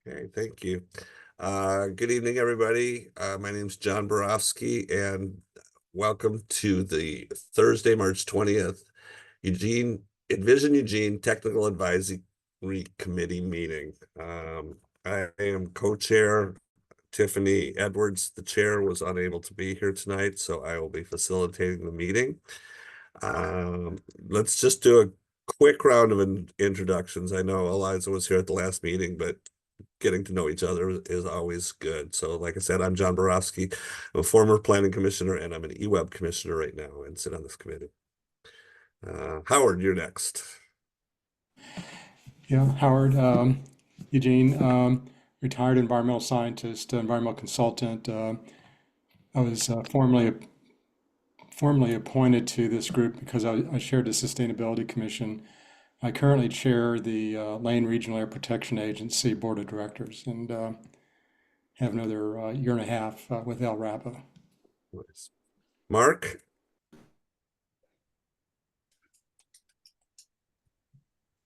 Okay, thank you. Good evening, everybody. My name is John Borofsky, and welcome to the Thursday, March 20th, Envision Eugene Technical Advisory Committee meeting. I am co-chair. Tiffany Edwards, the chair, was unable to be here tonight, so I will be facilitating the meeting. Let's just do a quick round of introductions. I know Eliza was here at the last meeting, but getting to know each other is always good. So like I said, I'm John Borofsky. I'm a former planning commissioner, and I'm an eWeb commissioner right now and sit on this committee. Howard, you're next. Yeah, Howard, Eugene, retired environmental scientist, environmental consultant. I was formally appointed to this group because I chaired the Sustainability Commission. I currently chair the Lane Regional Air Protection Agency Board of Directors and have another year and a half with LRAPA. Nice. Mark?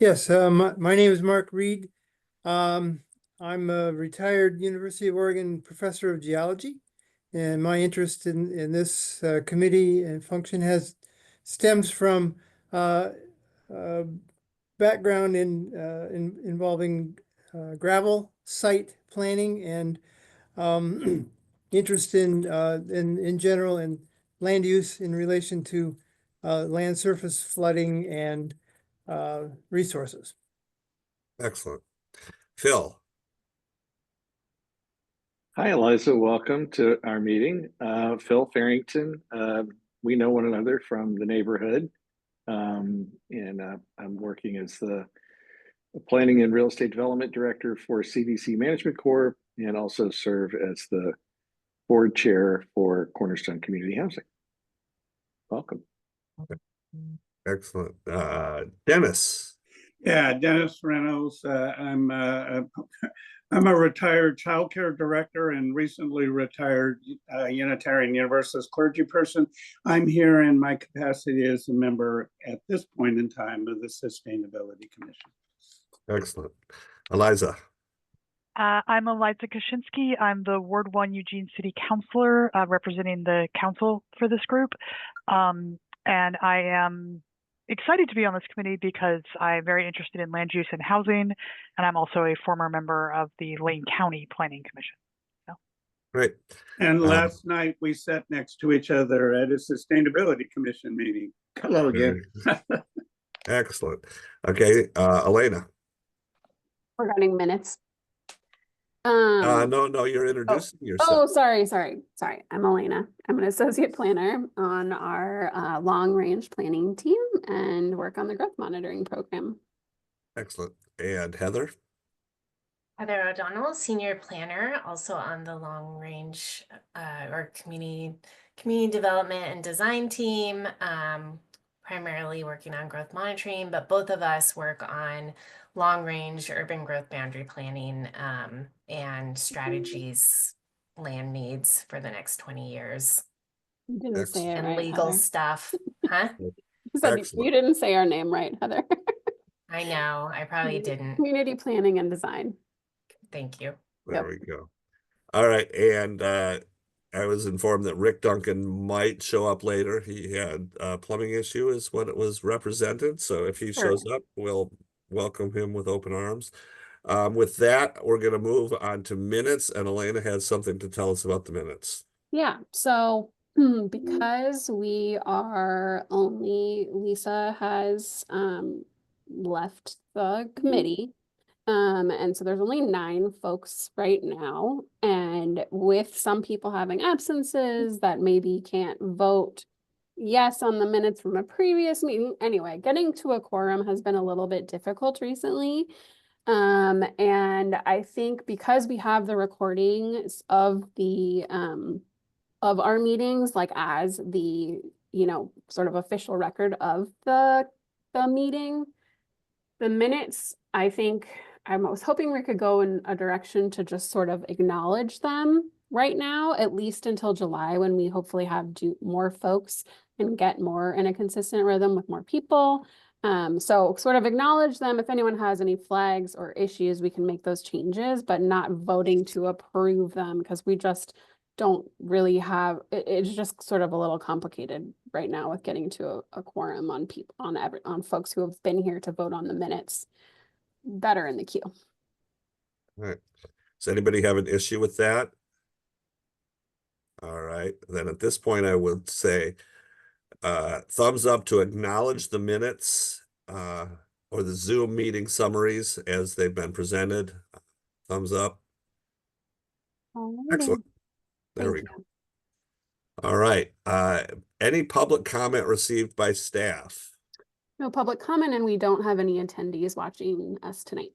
Yes, my name is Mark Reed. I'm a retired University of Oregon professor of geology, and my interest in this committee and function stems from background involving gravel site planning and interest in general in land use in relation to land surface flooding and resources. Excellent. Phil? Hi, Eliza. Welcome to our meeting. Phil Farrington. We know one another from the neighborhood, and I'm working as the Planning and Real Estate Development Director for CDC Management Corp, and also serve as the board chair for Cornerstone Community Housing. Welcome. Excellent. Dennis? Yeah, Dennis Reynolds. I'm a retired childcare director and recently retired Unitarian Universalist clergy person. I'm here in my capacity as a member at this point in time of the Sustainability Commission. Excellent. Eliza? I'm Eliza Kaczynski. I'm the Ward 1 Eugene City Councilor representing the council for this group. And I am excited to be on this committee because I'm very interested in land use and housing, and I'm also a former member of the Lane County Planning Commission. So. Great. And last night we sat next to each other at a Sustainability Commission meeting. Hello again. Excellent. Okay, Elena. Regarding minutes. No, you're introducing yourself. Oh, sorry. I'm Elena. I'm an associate planner on our long-range planning team and work on the growth monitoring program. Excellent. And Heather? Heather O'Donnell, senior planner, also on the long-range or community development and design team, primarily working on growth monitoring, but both of us work on long-range urban growth boundary planning and strategies, land needs for the next 20 years. You didn't say it and right, legal Heather. Stuff. Huh? You didn't say our name right, Heather. I know, I probably didn't. Community planning and design. Thank you. There we go. All right. And I was informed that Rick Duncan might show up later. He had a plumbing issue is what it was represented. So if he shows up, we'll welcome him with open arms. With that, we're going to move on to minutes, and Elena has something to tell us about the minutes. Yeah, so because we are only, Lisa has left the committee. And so there's only 9 folks right now. And with some people having absences that maybe can't vote yes on the minutes from a previous meeting. Anyway, getting to a quorum has been a little bit difficult recently. And I think because we have the recordings of the of our meetings, like as the, sort of official record of the meeting, the minutes, I think I was hoping we could go in a direction to just sort of acknowledge them right now, at least until July, when we hopefully have more folks and get more in a consistent rhythm with more people. So sort of acknowledge them. If anyone has any flags or issues, we can make those changes, but not voting to approve them because we just don't really have, it's just sort of a little complicated right now with getting to a quorum on people, on folks who have been here to vote on the minutes that are in the queue. All right. Does anybody have an issue with that? All right, then at this point, I would say thumbs up to acknowledge the minutes or the Zoom meeting summaries as they've been presented. Thumbs up. Alrighty. Excellent. There we Thank go. All right. Any public comment received by staff? No public comment, and we don't have any attendees watching us tonight.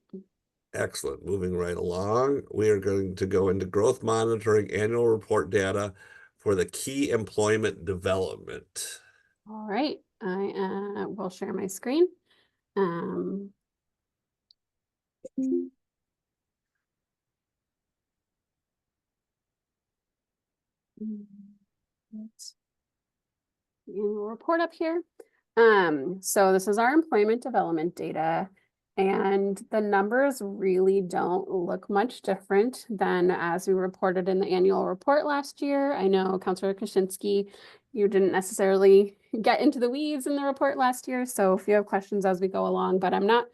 Excellent. Moving right along, we are going to go into growth monitoring annual report data for the key employment development. All right, I will share my screen. Annual report up here. So this is our employment development data, and the numbers really don't look much different than as we reported in the annual report last year. I know Councilor Kaczynski, you didn't necessarily get into the weeds in the report last year, so if you have questions as we go along, but I'm not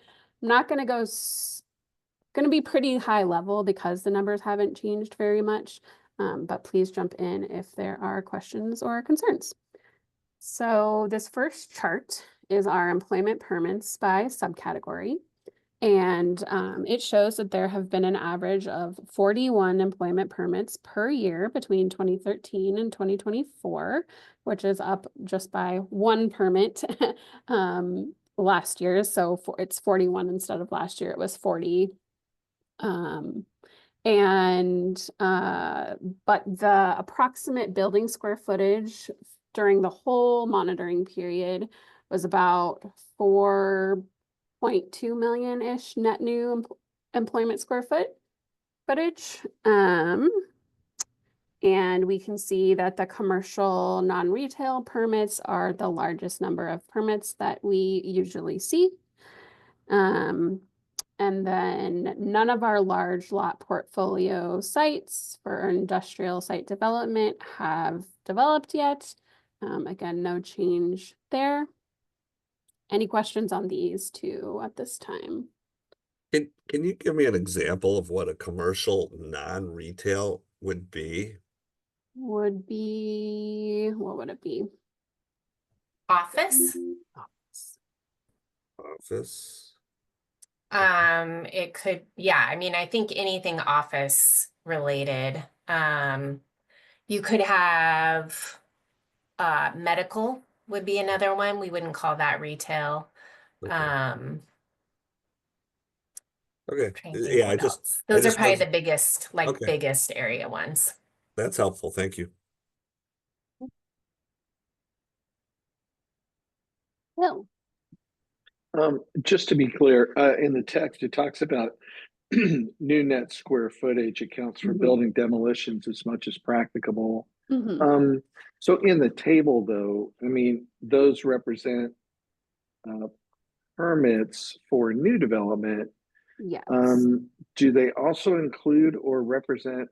going to go, going to be pretty high level because the numbers haven't changed very much, but please jump in if there are questions or concerns. So this first chart is our employment permits by subcategory. And it shows that there have been an average of 41 employment permits per year between 2013 and 2024, which is up just by one permit last year. So it's 41 instead of last year, it was 40. But the approximate building square footage during the whole monitoring period was about 4.2 million-ish net new employment square footage. And we can see that the commercial non-retail permits are the largest number of permits that we usually see. And then none of our large lot portfolio sites for industrial site development have developed yet. Again, no change there. Any questions on these two at this time? Can you give me an example of what a commercial non-retail would be? What would it be? Office. Office. It could, yeah, I mean, I think anything office related. You could have medical would be another one. We wouldn't call that retail. Okay. Trying Okay. to think Yeah, what else. Those are probably the biggest, Okay. biggest area ones. That's helpful. Thank you. Will. Just to be clear, in the text, it talks about new net square footage accounts for building demolitions as much as practicable. So in the table, though, I mean, those represent permits for new development. Yes. Do they also include or represent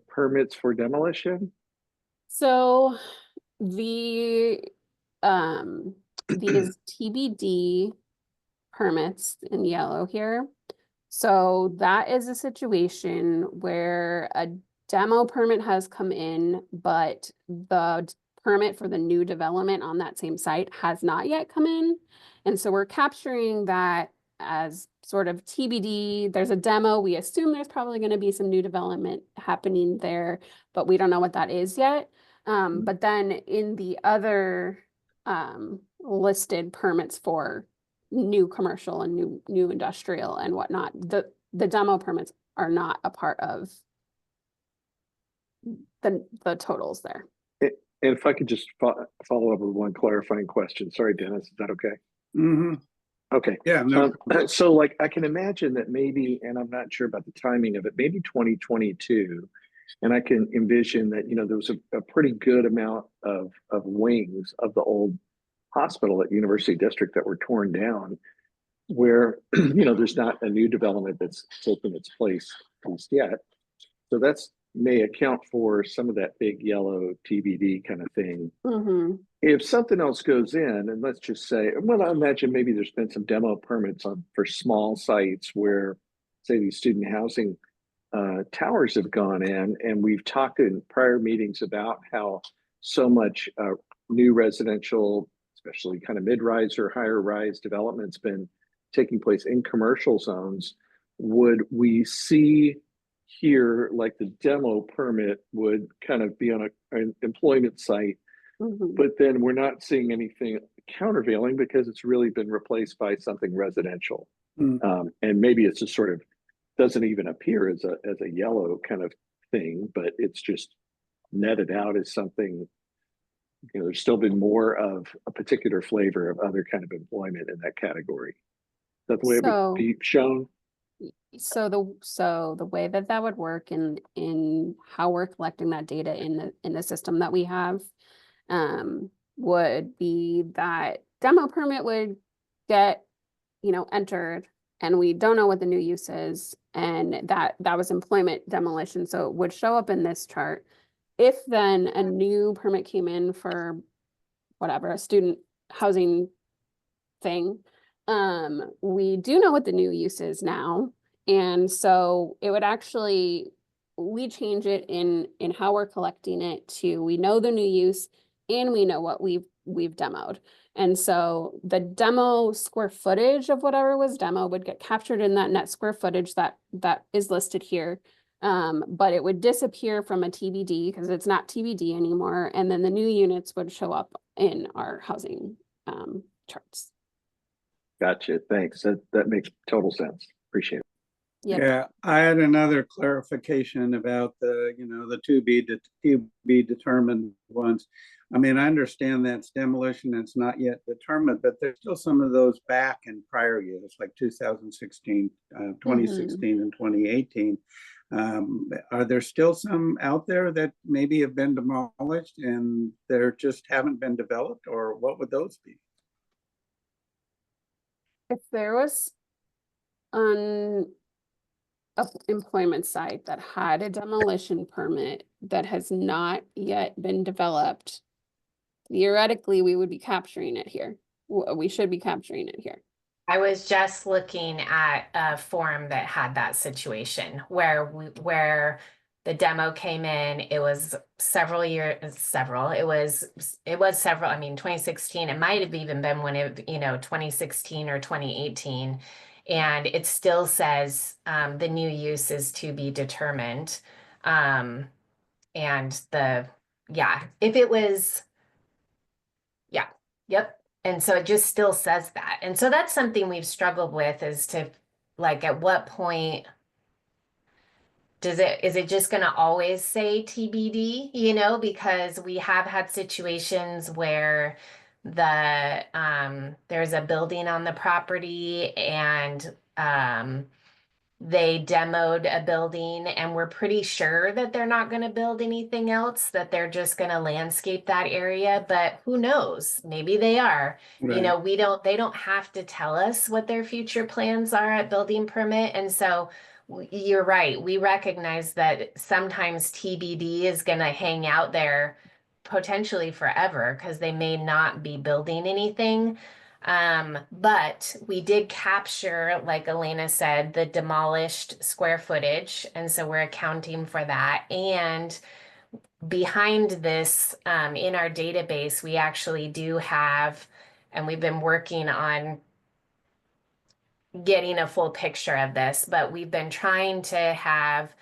permits for demolition? So these TBD permits in yellow here. So that is a situation where a demo permit has come in, but the permit for the new development on that same site has not yet come in. And so we're capturing that as sort of TBD. There's a demo. We assume there's probably going to be some new development happening there, but we don't know what that is yet. But then in the other listed permits for new commercial and new industrial and whatnot, the demo permits are not a part of the totals there. And if I could just follow up with one clarifying question. Sorry, Dennis, is that okay? Mm-hmm. Okay. Yeah. No. So like I can imagine that maybe, and I'm not sure about the timing of it, maybe 2022, and I can envision that, you know, there was a pretty good amount of wings of the old hospital at University District that were torn down, where there's not a new development that's taken its place at least yet. So that's may account for some of that big yellow TBD kind of thing. If something else goes in, and let's just say, well, I imagine maybe there's been some demo permits for small sites where, say, these student housing towers have gone in, and we've talked in prior meetings about how so much new residential, especially kind of mid-rise or higher rise development's been taking place in commercial zones. Would we see here, like the demo permit would kind of be on an employment site, but then we're not seeing anything countervailing because it's really been replaced by something residential. And maybe it's just sort of doesn't even appear as a yellow kind of thing, but it's just netted out as something, there's still been more of a particular flavor of other kind of employment in that category. Is that the way it would be shown? So the way that would work in how we're collecting that data in the system that we have would be that demo permit would get entered, and we don't know what the new use is, and that was employment demolition, so it would show up in this chart. If then a new permit came in for whatever, a student housing thing, we do know what the new use is now. And so it would actually, we change it in how we're collecting it to, we know the new use and we know what we've demoed. And so the demo square footage of whatever was demo would get captured in that net square footage that is listed here. But it would disappear from a TBD because it's not TBD anymore. And then the new units would show up in our housing charts. Gotcha. Thanks. That makes total sense. Appreciate it. Yep. Yeah, I had another clarification about the to be determined ones. I mean, I understand that's demolition, it's not yet determined, but there's still some of those back in prior years, like 2016, 2016 and 2018. Are there still some out there that maybe have been demolished and they just haven't been developed, or what would those be? If there was an employment site that had a demolition permit that has not yet been developed, theoretically, we would be capturing it here. We should be capturing it here. I was just looking at a forum that had that situation where the demo came in. It was several, it was several, I mean, 2016, it might have even been when it, 2016 or 2018. And it still says the new use is to be determined. And if it was, yep. And so it just still says that. And so that's something we've struggled with, is to, like, at what point is it just going to always say TBD, because we have had situations where there's a building on the property and they demoed a building and we're pretty sure that they're not going to build anything else, that they're just going to landscape that area, but who knows, maybe they are. Right. They don't have to tell us what their future plans are at building permit. And so you're right, we recognize that sometimes TBD is going to hang out there potentially forever because they may not be building anything. But we did capture, like Elena said, the demolished square footage. And so we're accounting for that. And behind this, in our database, we actually do have, and we've been working on getting a full picture of this, but we've been trying to have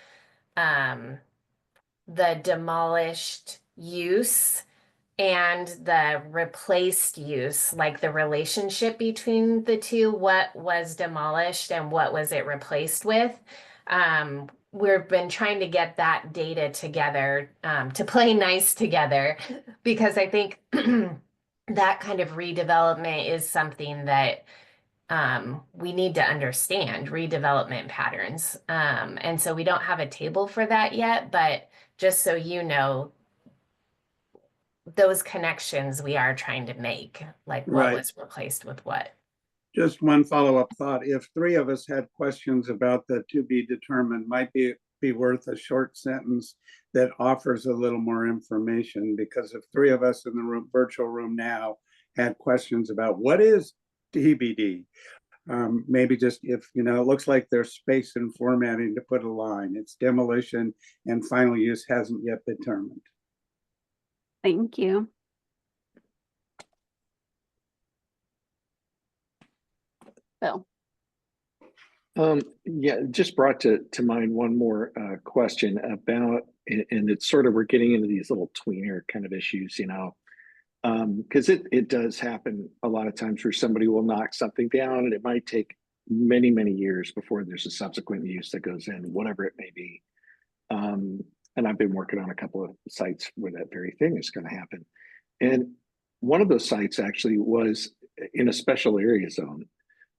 the demolished use and the replaced use, like the relationship between the two, what was demolished and what was it replaced with. We've been trying to get that data together to play nice together, because I think that kind of redevelopment is something that we need to understand, redevelopment patterns. And so we don't have a table for that yet, but just so you know, those connections we are trying to make, like what Right. was replaced with what. Just one follow-up thought. If three of us had questions about the to be determined, might be worth a short sentence that offers a little more information, because if three of us in the room, virtual room now had questions about what is TBD, maybe just if, you know, it looks like there's space and formatting to put a line. It's demolition and final use hasn't yet determined. Thank you. Bill. Yeah, just brought to mind one more question about, and it's sort of, we're getting into these little tweener kind of issues, you know, because it does happen a lot of times where somebody will knock something down and it might take many, many years before there's a subsequent use that goes in, whatever it may be. And I've been working on a couple of sites where that very thing is going to happen. And one of those sites actually was in a special area zone.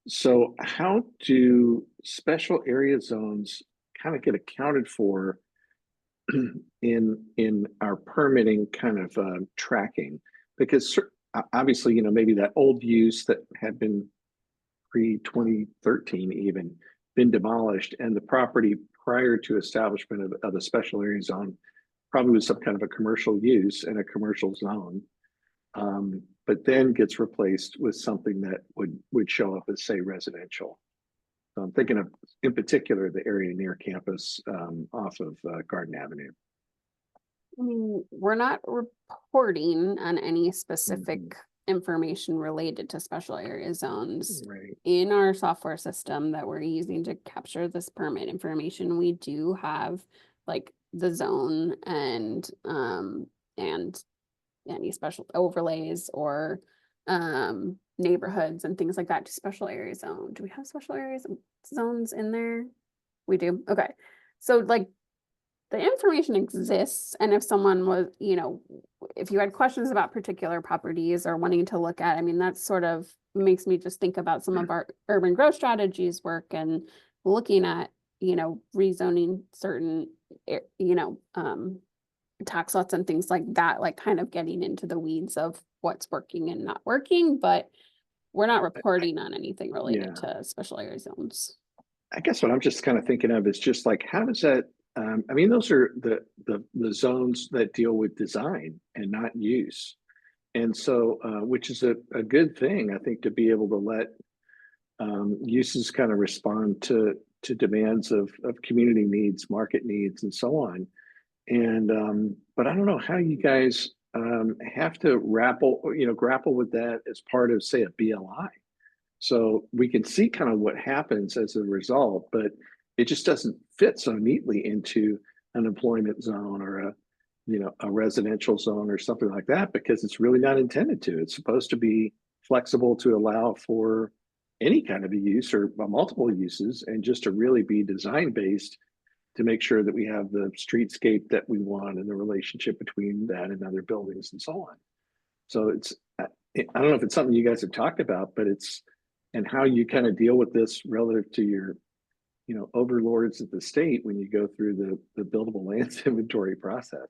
So how do special area zones kind of get accounted for in our permitting kind of tracking? Because obviously, you know, maybe that old use that had been pre-2013 even been demolished, and the property prior to establishment of the special area zone probably was some kind of a commercial use in a commercial zone. But then gets replaced with something that would show up as, say, residential. So I'm thinking of, in particular, the area near campus off of Garden Avenue. I mean, we're not reporting on any specific information related to special area zones. Right. In our software system that we're using to capture this permit information, we do have like the zone and any special overlays or neighborhoods and things like that to special area zone. Do we have special areas zones in there? We do. Okay. So like the information exists, and if someone was, you know, if you had questions about particular properties or wanting to look at, I mean, that sort of makes me just think about some of our urban growth strategies work and looking at, you know, rezoning certain, you know, tax lots and things like that, like kind of getting into the weeds of what's working and not working, but we're not reporting on anything related to special area zones. I guess what I'm just kind of thinking of is just like, how does that, I mean, those are the zones that deal with design and not use. And so, which is a good thing, I think, to be able to let uses kind of respond to demands of community needs, market needs, and so on. And but I don't know how you guys have to grapple with that as part of, say, a BLI. So we can see kind of what happens as a result, but it just doesn't fit so neatly into an employment zone or a residential zone or something like that, because it's really not intended to. It's supposed to be flexible to allow for any kind of a use or multiple uses, and just to really be design based to make sure that we have the streetscape that we want and the relationship between that and other buildings and so on. So it's, I don't know if it's something you guys have talked about, but it's, and how you kind of deal with this relative to your, you know, overlords at the state when you go through the buildable lands inventory process.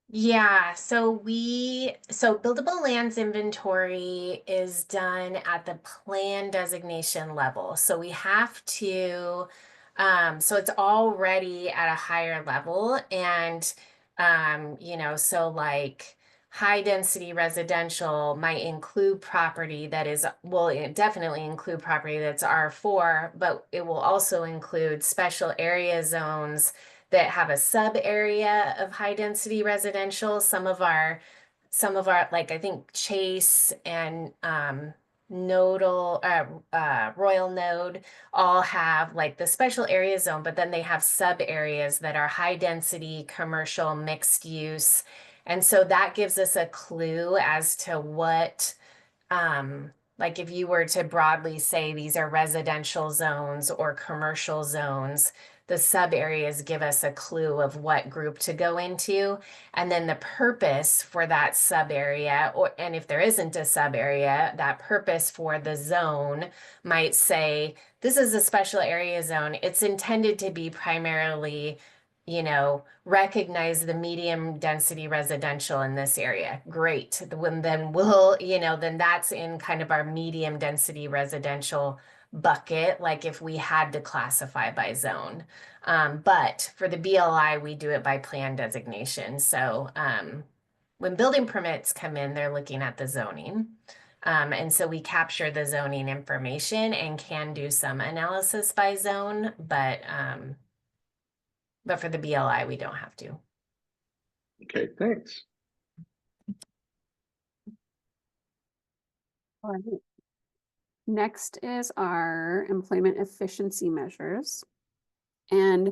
Yeah, so buildable lands inventory is done at the plan designation level. So we have to, so it's already at a higher level, and you know, so like high density residential might include property that is, well, it definitely include property that's R4, but it will also include special area zones that have a sub area of high density residential. Some of our, like I think Chase and Nodal, Royal Node all have like the special area zone, but then they have sub areas that are high density commercial mixed use. And so that gives us a clue as to what, like if you were to broadly say these are residential zones or commercial zones, the sub areas give us a clue of what group to go into. And then the purpose for that sub area, and if there isn't a sub area, that purpose for the zone might say, this is a special area zone. It's intended to be primarily, you know, recognize the medium density residential in this area. Great. Then we'll, you know, then that's in kind of our medium density residential bucket, like if we had to classify by zone. But for the BLI, we do it by plan designation. So when building permits come in, they're looking at the zoning. And so we capture the zoning information and can do some analysis by zone, but for the BLI, we don't have to. Okay, thanks. All right. Next is our employment efficiency measures. And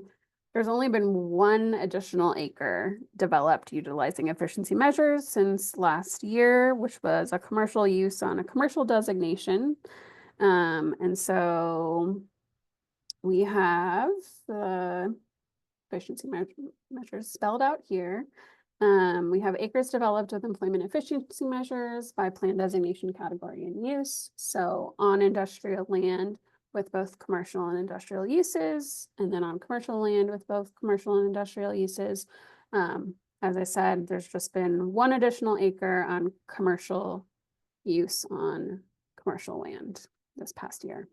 there's only been one additional acre developed utilizing efficiency measures since last year, which was a commercial use on a commercial designation. And so we have the efficiency measures spelled out here. We have acres developed with employment efficiency measures by plan designation category and use. So on industrial land with both commercial and industrial uses, and then on commercial land with both commercial and industrial uses. As I said, there's just been one additional acre on commercial use on commercial land this past year.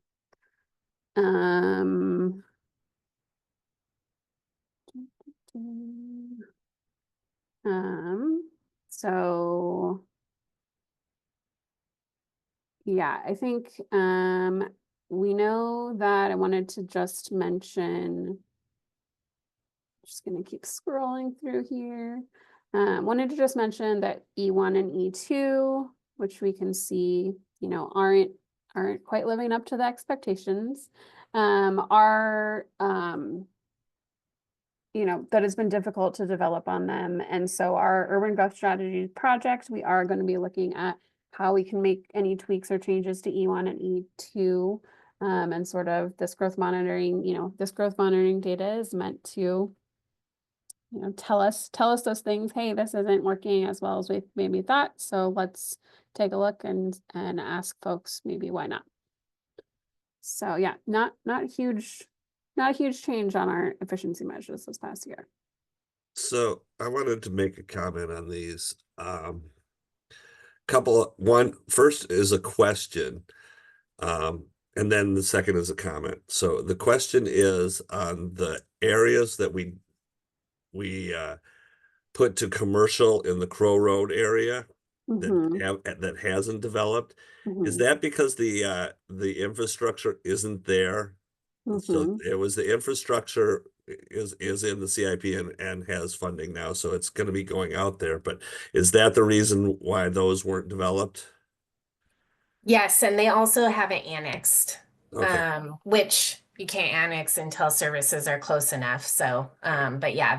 So yeah, I think we know that I wanted to just mention, just gonna keep scrolling through here. Wanted to just mention that E1 and E2, which we can see, you know, aren't quite living up to the expectations, are you know, that has been difficult to develop on them. And so our urban growth strategy project, we are going to be looking at how we can make any tweaks or changes to E1 and E2. And sort of this growth monitoring, you know, this growth monitoring data is meant to, you know, tell us those things. Hey, this isn't working as well as we maybe thought. So let's take a look and ask folks maybe why not. So yeah, not a huge change on our efficiency measures this past year. So I wanted to make a comment on these. First is a question, and then the second is a comment. So the question is on the areas that we put to commercial in the Crow Road area that hasn't developed. Is that because the infrastructure isn't there? So it was the infrastructure is in the CIP and has funding now, so it's going to be going out there. But is that the reason why those weren't developed? Yes, and they also haven't annexed, Okay. which you can't annex until services are close enough. So, but yeah,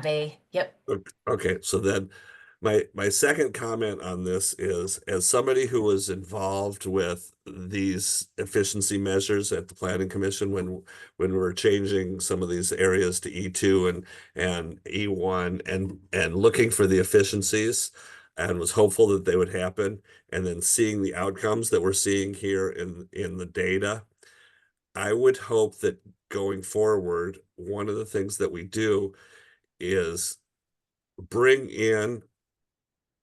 yep. Okay, so then my second comment on this is, as somebody who was involved with these efficiency measures at the Planning Commission when we were changing some of these areas to E2 and E1 and looking for the efficiencies and was hopeful that they would happen, and then seeing the outcomes that we're seeing here in the data, I would hope that going forward, one of the things that we do is bring in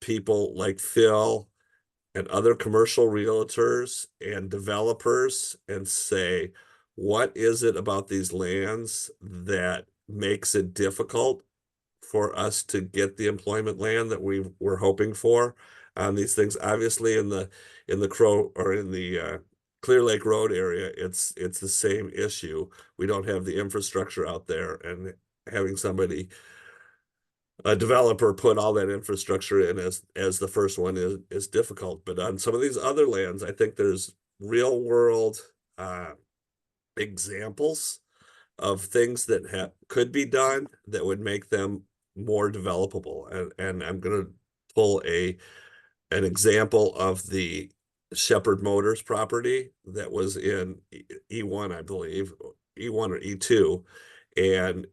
people like Phil and other commercial realtors and developers and say, what is it about these lands that makes it difficult for us to get the employment land that we're hoping for on these things? Obviously in the Crow or in the Clear Lake Road area, it's the same issue. We don't have the infrastructure out there, and having a developer put all that infrastructure in as the first one is difficult. But on some of these other lands, I think there's real world examples of things that could be done that would make them more developable. And I'm going to pull an example of the Shepherd Motors property that was in E1, I believe, E1 or E2, and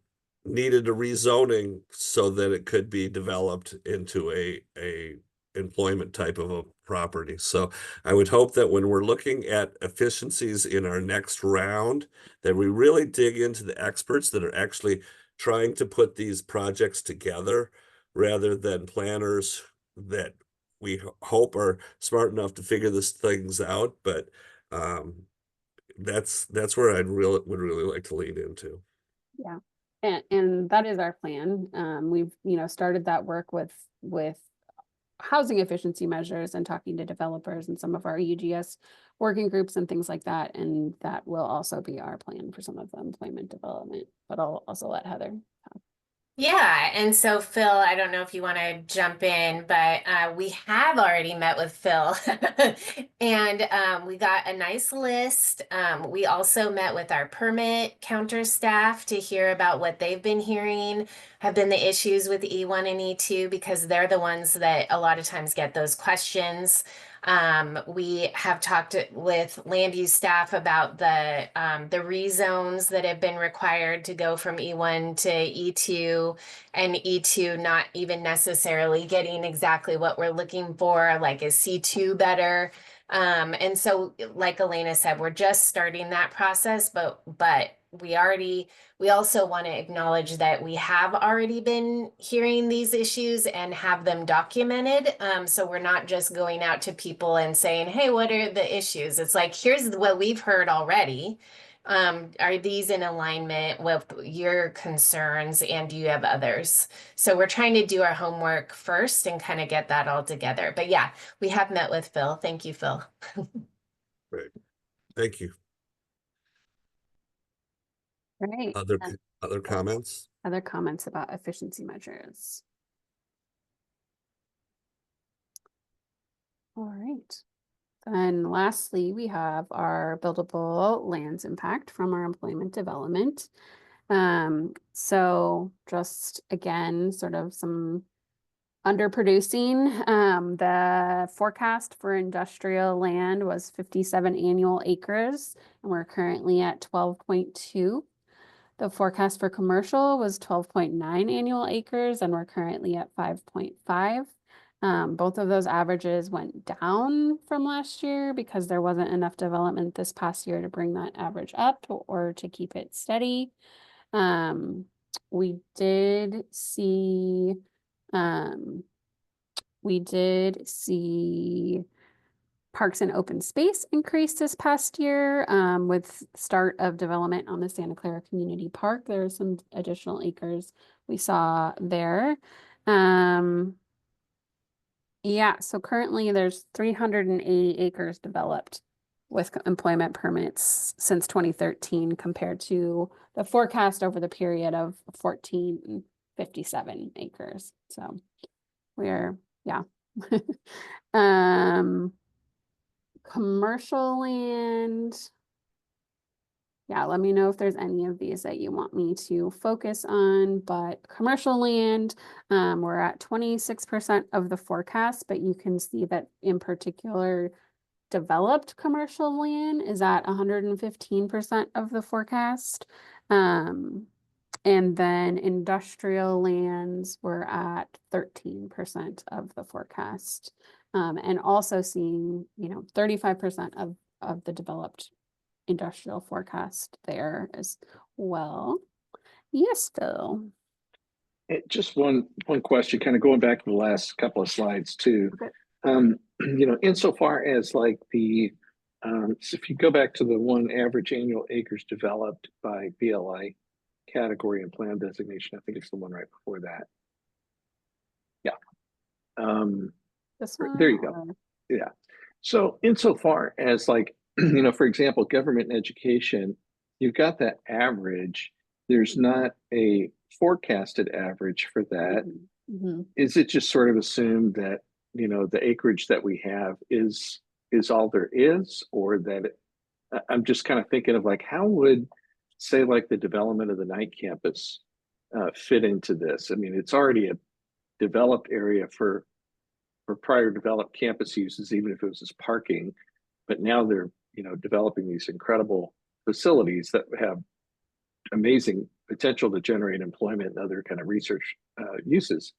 needed a rezoning so that it could be developed into a employment type of a property. So I would hope that when we're looking at efficiencies in our next round, that we really dig into the experts that are actually trying to put these projects together rather than planners that we hope are smart enough to figure these things out. But that's where would really like to lean into. Yeah, and that is our plan. We've, started that work with housing efficiency measures and talking to developers and some of our UGS working groups and things like that. And that will also be our plan for some of the employment development, but I'll also let Heather talk. Yeah, and so Phil, I don't know if you want to jump in, but we have already met with Phil and we got a nice list. We also met with our permit counter staff to hear about what they've been hearing have been the issues with E1 and E2 because they're the ones that a lot of times get those questions. We have talked with land use staff about the rezones that have been required to go from E1 to E2 and E2 not even necessarily getting exactly what we're looking for, like is C2 better? And so like Elena said, we're just starting that process, but we also want to acknowledge that we have already been hearing these issues and have them documented. So we're not just going out to people and saying, hey, what are the issues? It's like, here's what we've heard already. Are these in alignment with your concerns and do you have others? So we're trying to do our homework first and kind of get that all together. But yeah, we have met with Phil. Thank you, Phil. Great. Thank you. Right. Other comments? Other comments about efficiency measures. All right. And lastly, we have our buildable lands impact from our employment development. So just again, sort of some underproducing. The forecast for industrial land was 57 annual acres, and we're currently at 12.2. The forecast for commercial was 12.9 annual acres, and we're currently at 5.5. Both of those averages went down from last year because there wasn't enough development this past year to bring that average up or to keep it steady. We did see parks and open space increase this past year with start of development on the Santa Clara Community Park. There are some additional acres we saw there. Yeah, so currently there's 380 acres developed with employment permits since 2013 compared to the forecast over the period of 1457 acres. So we're, yeah. Commercial land. Yeah, let me know if there's any of these that you want me to focus on, but commercial land, we're at 26% of the forecast, but you can see that in particular, developed commercial land is at 115% of the forecast. And then industrial lands were at 13% of the forecast. And also seeing, 35% of the developed industrial forecast there as well. Yes, Phil. Just one question, kind of going back to the last couple of slides too. Okay. Insofar as like so if you go back to the one average annual acres developed by BLI category and plan designation, I think it's the one right before that. Yeah. This one? There you go. Yeah. So insofar as like, for example, government and education, you've got that average. There's not a forecasted average for that. Mm-hmm. Is it just sort of assumed that, the acreage that we have is all there is, or that I'm just kind of thinking of like, how would, say, like the development of the night campus fit into this? I mean, it's already a developed area for prior developed campus uses, even if it was as parking, but now they're, developing these incredible facilities that have amazing potential to generate employment and other kind of research uses.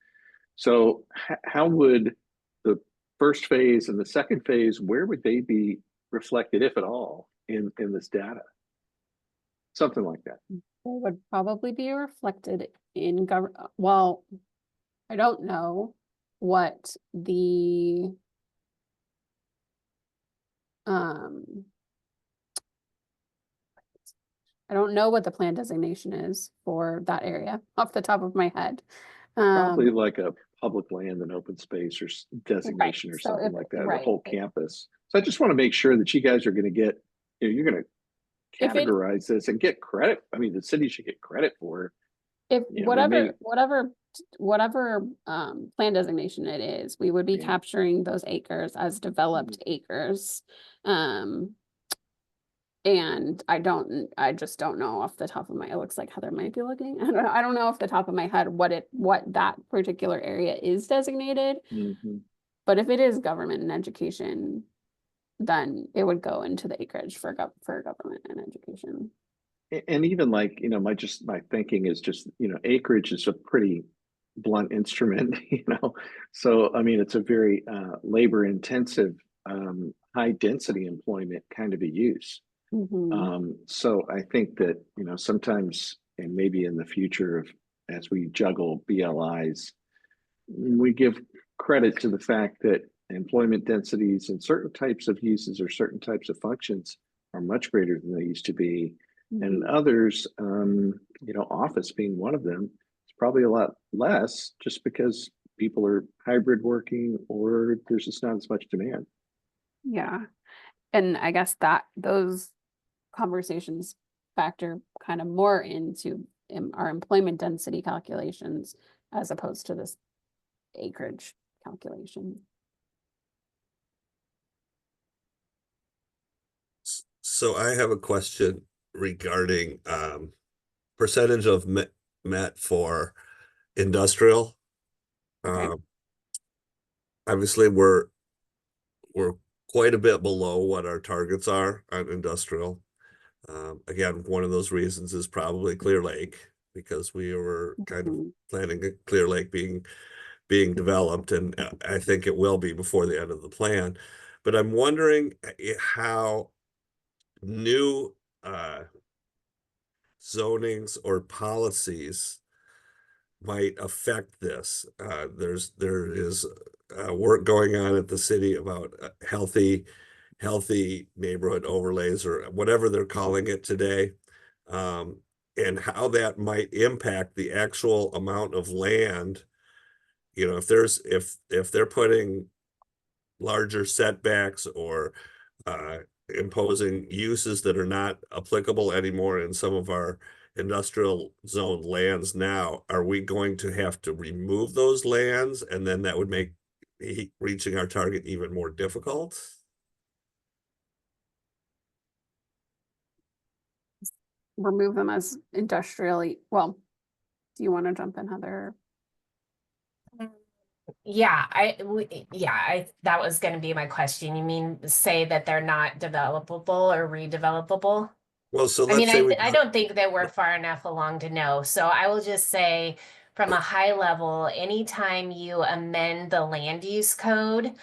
So how would the first phase and the second phase, where would they be reflected, if at all, in this data? something like that. They would probably be reflected in well, I don't know what the I don't know what the plan designation is for that area off the top of my head. Probably like a public land and open space or designation or so something if- like that, the right, whole campus. So I just want to make sure that you guys are going to get, you're going to If it- categorize this and get credit. I mean, the city should get credit for, If you know, they whatever plan designation it is, we would be Yeah. capturing those acres as developed acres. And I just don't know off the top of my, it looks like Heather might be looking. I don't know off the top of my head what that particular area is designated. Mhm. But if it is government and education, then it would go into the acreage for government and education. And even like, you know, my thinking is just, you know, acreage is a pretty blunt instrument, you know. So I mean, it's a very labor intensive, high density employment kind of a use. So I think that, you know, sometimes, and maybe in the future, as we juggle BLIs, we give credit to the fact that employment densities in certain types of uses or certain types of functions are much greater than they used to be. And others, you know, office being one of them, it's probably a lot less just because people are hybrid working or there's just not as much demand. Yeah. And I guess that those conversations factor kind of more into our employment density calculations as opposed to this acreage calculation. So I have a question regarding percentage of met for industrial. Okay. Obviously we're quite a bit below what our targets are on industrial. Again, one of those reasons is probably Clear Lake, because we were kind of planning Clear Lake being developed, and I think it will be before the end of the plan. But I'm wondering how new zonings or policies might affect this. There is work going on at the city about healthy neighborhood overlays, or whatever they're calling it today, and how that might impact the actual amount of land. You know, if they're putting larger setbacks or imposing uses that are not applicable anymore in some of our industrial zone lands now, are we going to have to remove those lands, and then that would make reaching our target even more difficult? Remove them as industrially, well, do you want to jump in, Heather? Yeah, that was going to be my question. You mean say that they're not developable or redevelopable? Well, so I mean, let's say I don't think that we're far enough along to know. So I will just say from a high level, anytime you amend the land use code,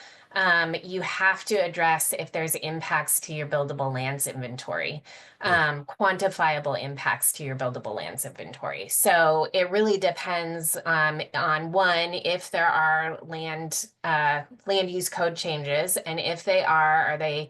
you have to address if there's impacts to your buildable lands inventory, quantifiable impacts to your buildable lands inventory. So it really depends on one, if there are land use code changes, and if they are they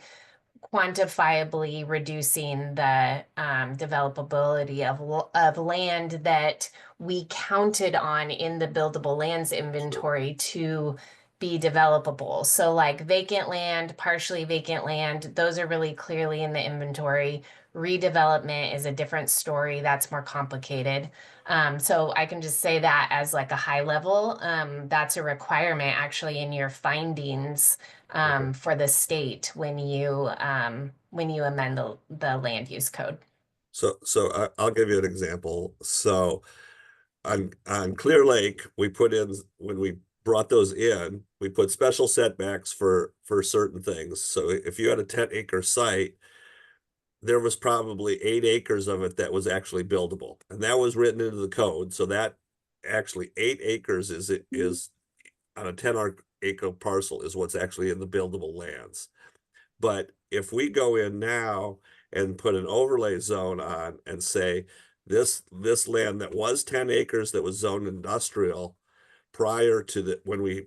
quantifiably reducing the developability of land that we counted on in the buildable lands inventory to be developable. So like vacant land, partially vacant land, those are really clearly in the inventory. Redevelopment is a different story. That's more complicated. So I can just say that as like a high level, that's a requirement actually in your findings for the state when you amend the land use code. So I'll give you an example. So on Clear Lake, we put in, when we brought those in, we put special setbacks for certain things. So if you had a 10-acre site, there was probably 8 acres of it that was actually buildable, and that was written into the code. So that actually 8 acres is on a 10-acre parcel is what's actually in the buildable lands. But if we go in now and put an overlay zone on and say, this land that was 10 acres that was zoned industrial prior to when we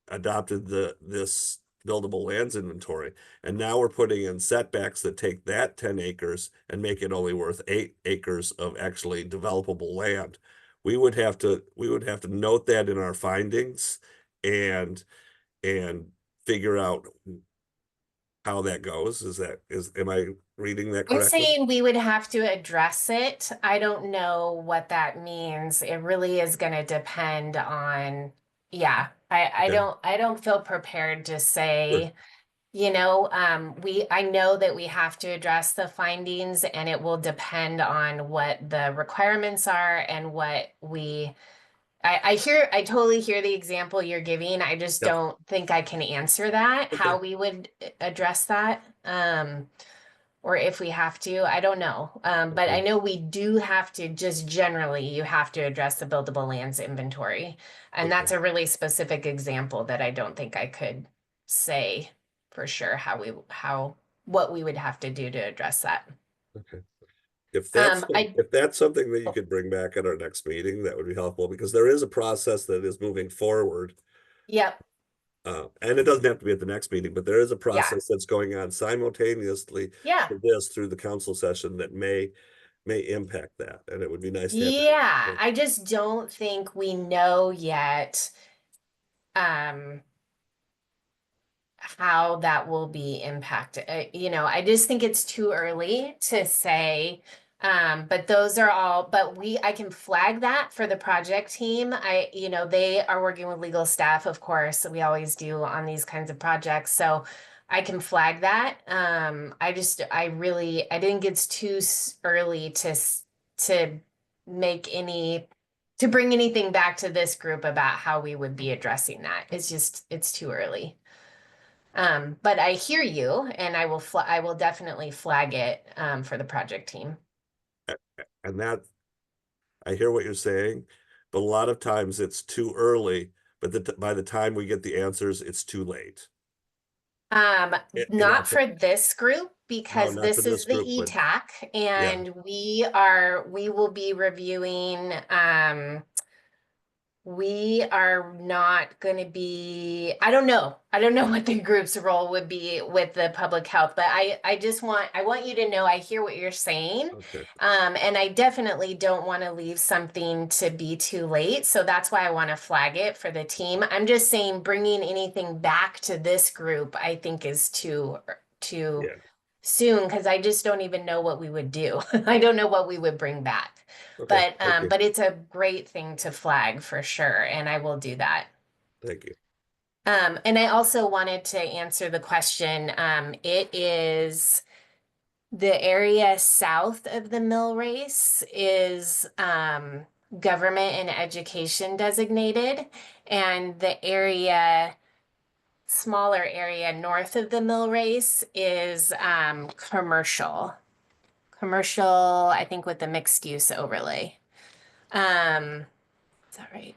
adopted this buildable lands inventory, and now we're putting in setbacks that take that 10 acres and make it only worth 8 acres of actually developable land. We would have to note that in our findings and figure out how that goes. Am I reading that I'm correctly? saying we would have to address it. I don't know what that means. It really is going to depend on, yeah, Okay. I don't feel prepared to Sure. say, I know that we have to address the findings, and it will depend on what the requirements are and what I totally hear the example you're giving. I just Yep. don't think I can answer that, how Okay. we would address that. Or if we have to, I don't know. But I Okay. know we do have to, just generally, you have to address the buildable lands inventory. And Okay. that's a really specific example that I don't think I could say for sure what we would have to do to address that. Okay. If that's I, something that you could bring back at our next meeting, that would be helpful, because there is a process that is moving forward. yep, And it doesn't have to be at the next meeting, but there is a yeah, process that's going on simultaneously yeah. to this through the council session that may impact that. And it would be nice to have Yeah, that. I just don't think we know yet um how that will be impacted. I just think it's too early to say. But those are all, but I can flag that for the project team. They are working with legal staff, of course, we always do on these kinds of projects. So I can flag that. I think it's too early to make to bring anything back to this group about how we would be addressing that. It's too early. But I hear you, and I will definitely flag it for the project team. And that, I hear what you're saying, but a lot of times it's too early, but by the time we get the answers, it's too late. Not for this group, No, because not for this is this the group, but EETAC, yeah, and we will be reviewing we are not going to be, I don't know what the group's role would be with the public health, but I want you to know I hear what you're saying. okay, And I definitely don't want to leave something to be too late. So that's why I want to flag it for the team. I'm just saying bringing anything back to this group, I think is too yeah, soon, because I just don't even know what we would do. I don't know what we would bring back. okay, thank you, But it's a great thing to flag for sure, and I will do that. thank you. And I also wanted to answer the question. It is the area south of the mill race is government and education designated, and the smaller area north of the mill race is commercial, I think, with the mixed use overlay. Is that right?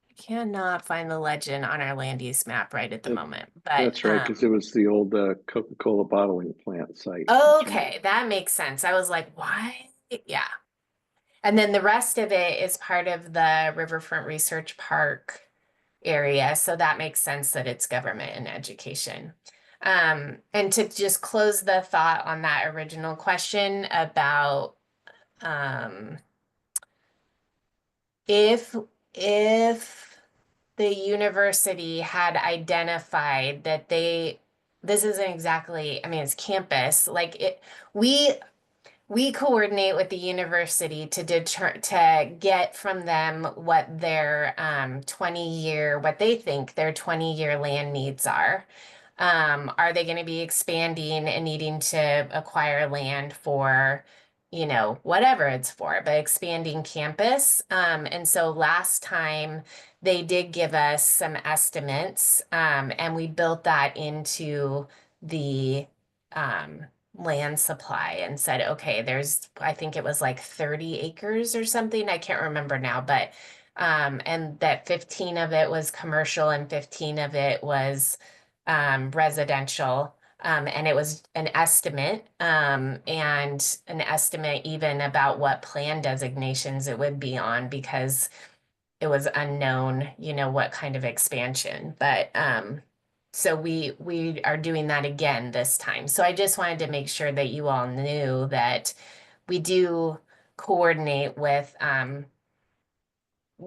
I cannot find the legend on our land use map right at the moment, but That's right, because it was the old Coca-Cola bottling plant site. okay, that makes sense. I was like, why? Yeah. And then the rest of it is part of the Riverfront Research Park area, so that makes sense that it's government and education. And to just close the thought on that original question about if the university had identified that this isn't exactly, I mean, it's campus, we coordinate with the university to get from them what their 20-year, what they think their 20-year land needs are. Are they going to be expanding and needing to acquire land for, whatever it's for, but expanding campus? And so last time they did give us some estimates, and we built that into the land supply and said, okay, I think it was like 30 acres or something. I can't remember now, but and that 15 of it was commercial and 15 of it was residential. And it was an estimate, and an estimate even about what plan designations it would be on, because it was unknown, what kind of expansion. But so we are doing that again this time. So I just wanted to make sure that you all knew that we do coordinate with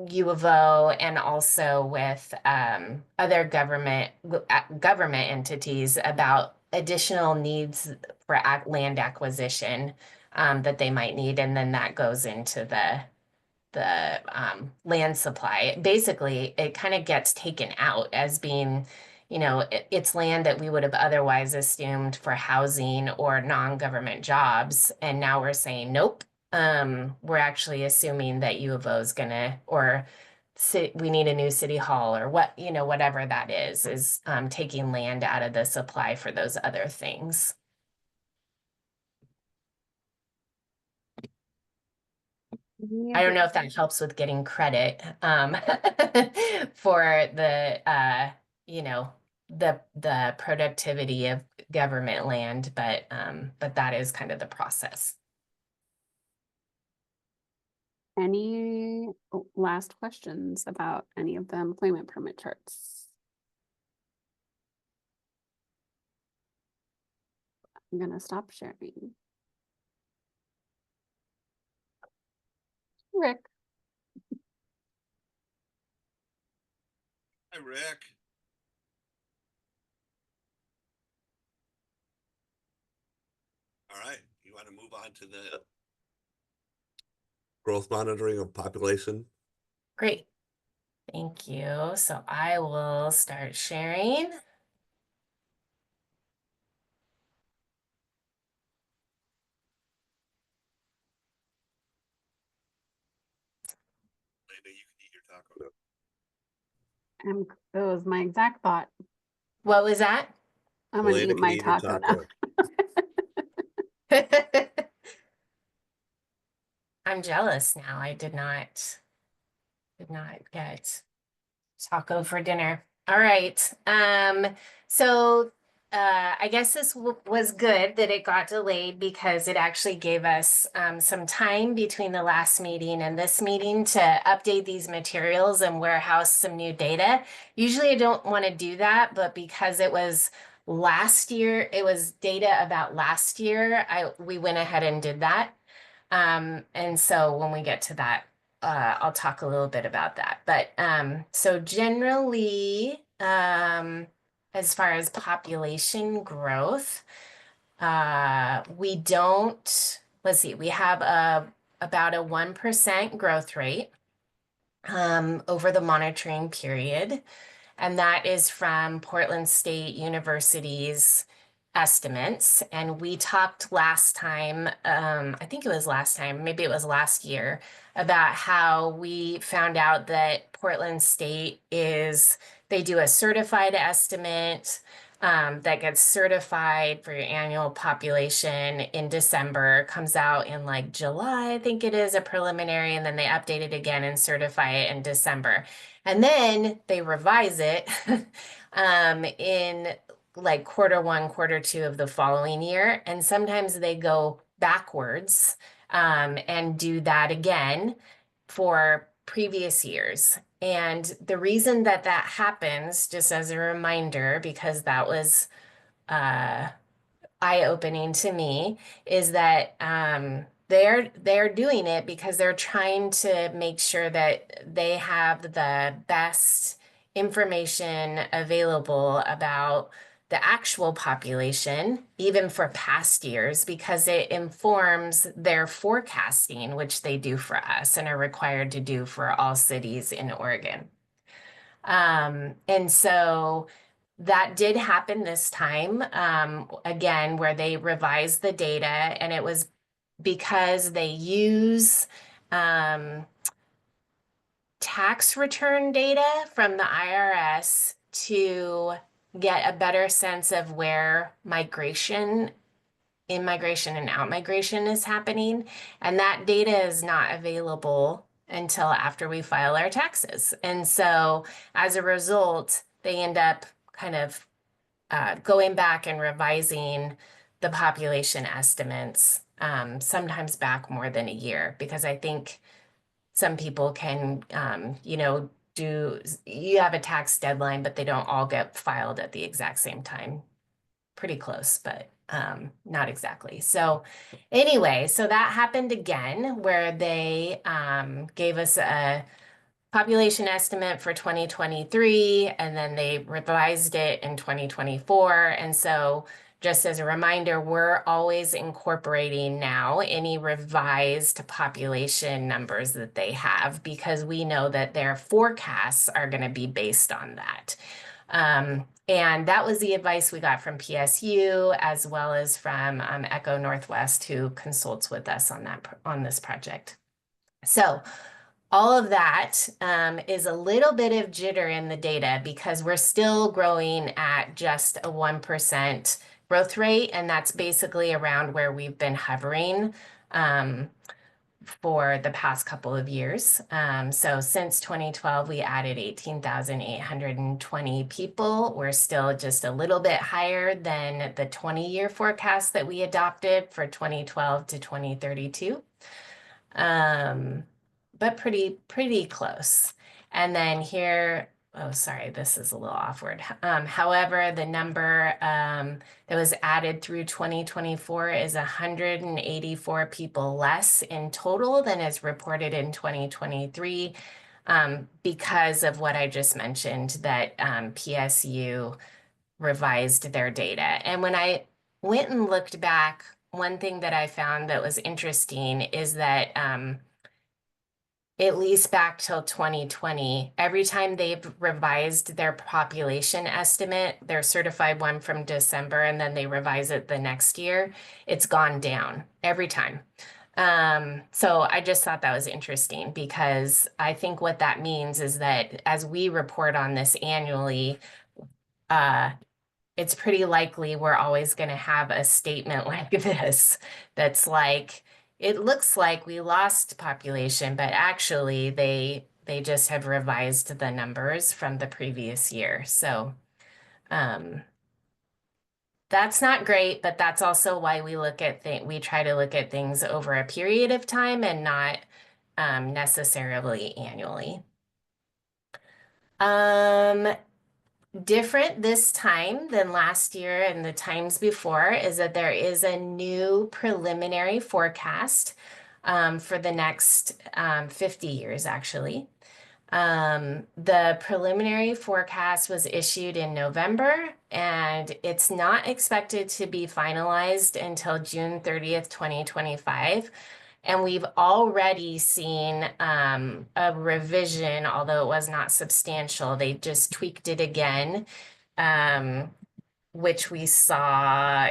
U of O and also with other government entities about additional needs for land acquisition that they might need, and then that goes into the land supply. Basically, it kind of gets taken out as being, it's land that we would have otherwise assumed for housing or non-government jobs, and now we're saying nope. We're actually assuming that U of O is gonna, or we need a new city hall, or whatever that is taking land out of the supply for those other things. I don't know if that helps with getting credit for the the productivity of government land, but that is kind of the process. Any last questions about any of the employment permit charts? I'm gonna stop sharing. Rick. Hi, Rick. All right, you want to move on to the growth monitoring of population? Great. Thank you. So I will start sharing. Lena, you can eat your taco now. That was my exact thought. What was that? I'm gonna Elena eat can my eat her taco now. I'm jealous now. I did not get taco for dinner. All right. So I guess this was good that it got delayed, because it actually gave us some time between the last meeting and this meeting to update these materials and warehouse some new data. Usually I don't want to do that, but because it was last year, it was data about last year, we went ahead and did that. And so when we get to that, I'll talk a little bit about that. But so generally, as far as population growth, we don't, let's see, we have about a 1% growth rate over the monitoring period. And that is from Portland State University's estimates. And we talked last time, I think it was last time, maybe it was last year, about how we found out that Portland State they do a certified estimate that gets certified for your annual population in December, comes out in like July, I think it is, a preliminary, and then they update it again and certify it in December. And then they revise it in like Q1, Q2 of the following year. And sometimes they go backwards and do that again for previous years. And the reason that that happens, just as a reminder, because that was eye-opening to me, is that they're doing it because they're trying to make sure that they have the best information available about the actual population, even for past years, because it informs their forecasting, which they do for us and are required to do for all cities in Oregon. And so that did happen this time, again, where they revised the data, and it was because they use tax return data from the IRS to get a better sense of where in-migration and out-migration is happening. And that data is not available until after we file our taxes. And so as a result, they end up kind of going back and revising the population estimates, sometimes back more than a year, because I think some people can, you have a tax deadline, but they don't all get filed at the exact same time. Pretty close, but not exactly. So anyway, so that happened again where they gave us a population estimate for 2023, and then they revised it in 2024. And so just as a reminder, we're always incorporating now any revised population numbers that they have, because we know that their forecasts are going to be based on that. And that was the advice we got from PSU, as well as from Echo Northwest, who consults with us on this project. So all of that is a little bit of jitter in the data, because we're still growing at just a 1% growth rate, and that's basically around where we've been hovering for the past couple of years. So since 2012, we added 18,820 people. We're still just a little bit higher than the 20-year forecast that we adopted for 2012 to 2032. But pretty close. And then here, oh, sorry, this is a little awkward. However, the number that was added through 2024 is 184 people less in total than is reported in 2023, because of what I just mentioned, that PSU revised their data. And when I went and looked back, one thing that I found that was interesting is that at least back till 2020, every time they've revised their population estimate, their certified one from December, and then they revise it the next year, it's gone down every time. So I just thought that was interesting, because I think what that means is that as we report on this annually, it's pretty likely we're always going to have a statement like this that's like, it looks like we lost population, but actually they just have revised the numbers from the previous year. So that's not great, but that's also why we we try to look at things over a period of time and not necessarily annually. Different this time than last year and the times before is that there is a new preliminary forecast for the next 50 years, actually. The preliminary forecast was issued in November, and it's not expected to be finalized until June 30th, 2025. And we've already seen a revision, although it was not substantial. They just tweaked it again, which we saw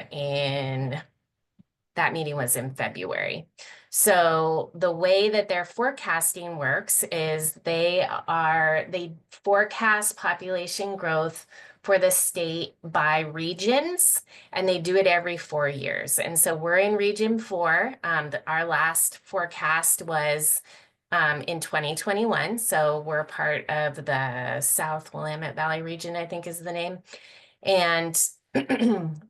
that meeting was in February. So the way that their forecasting works is they forecast population growth for the state by regions, and they do it every 4 years. And so we're in Region 4. Our last forecast was in 2021. So we're part of the South Willamette Valley region, I think is the name. And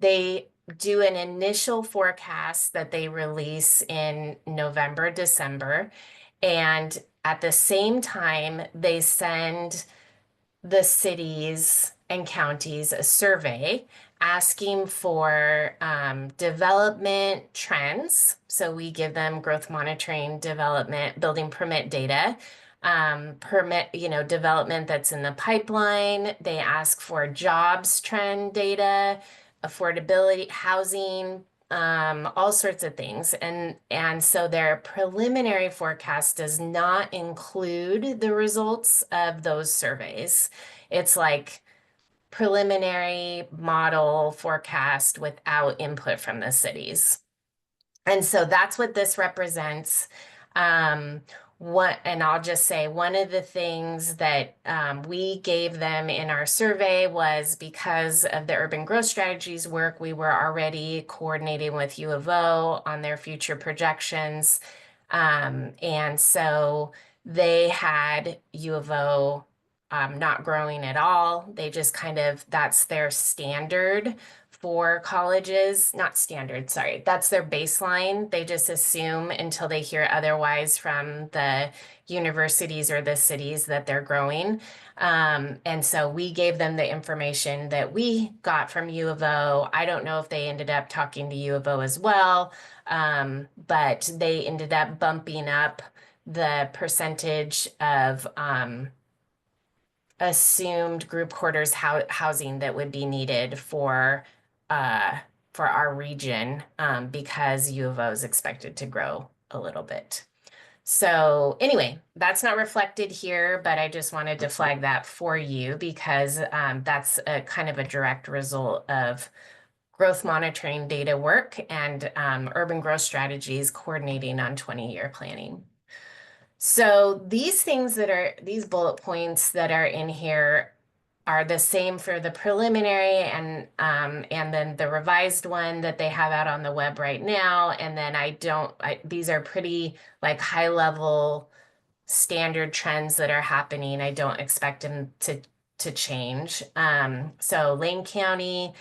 they do an initial forecast that they release in November, December. And at the same time, they send the cities and counties a survey asking for development trends. So we give them growth monitoring, development, building permit data, development that's in the pipeline. They ask for jobs trend data, affordability, housing, all sorts of things. And so their preliminary forecast does not include the results of those surveys. It's like preliminary model forecast without input from the cities. And so that's what this represents. And I'll just say one of the things that we gave them in our survey was, because of the urban growth strategies work, we were already coordinating with U of O on their future projections. And so they had U of O not growing at all. They just kind of, that's their standard for colleges, not standard, sorry, that's their baseline. They just assume until they hear otherwise from the universities or the cities that they're growing. And so we gave them the information that we got from U of O. I don't know if they ended up talking to U of O as well, but they ended up bumping up the percentage of assumed group quarters housing that would be needed for our region, because U of O is expected to grow a little bit. So anyway, that's not reflected here, but I just wanted to flag that for you because that's a kind of a direct result of growth monitoring data work and urban growth strategies coordinating on 20-year planning. So these things that are, these bullet points that are in here are the same for the preliminary and then the revised one that they have out on the web right now. And then these are pretty like high level standard trends that are happening. I don't expect them to change. So Lane County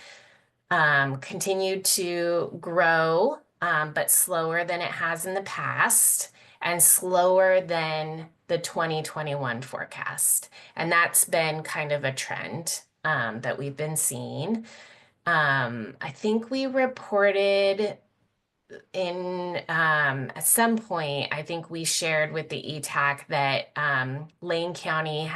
continued to grow, but slower than it has in the past and slower than the 2021 forecast. And that's been kind of a trend that we've been seeing. I think we reported at some point, I think we shared with the ETAC that Lane County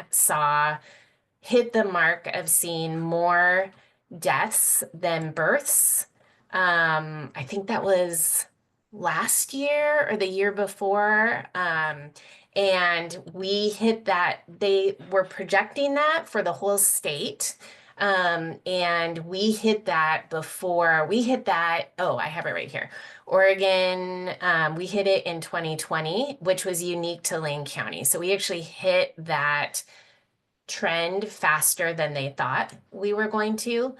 hit the mark of seeing more deaths than births. I think that was last year or the year before. And we hit that, they were projecting that for the whole state. And we hit that before, oh, I have it right here. Oregon, we hit it in 2020, which was unique to Lane County. So we actually hit that trend faster than they thought we were going to.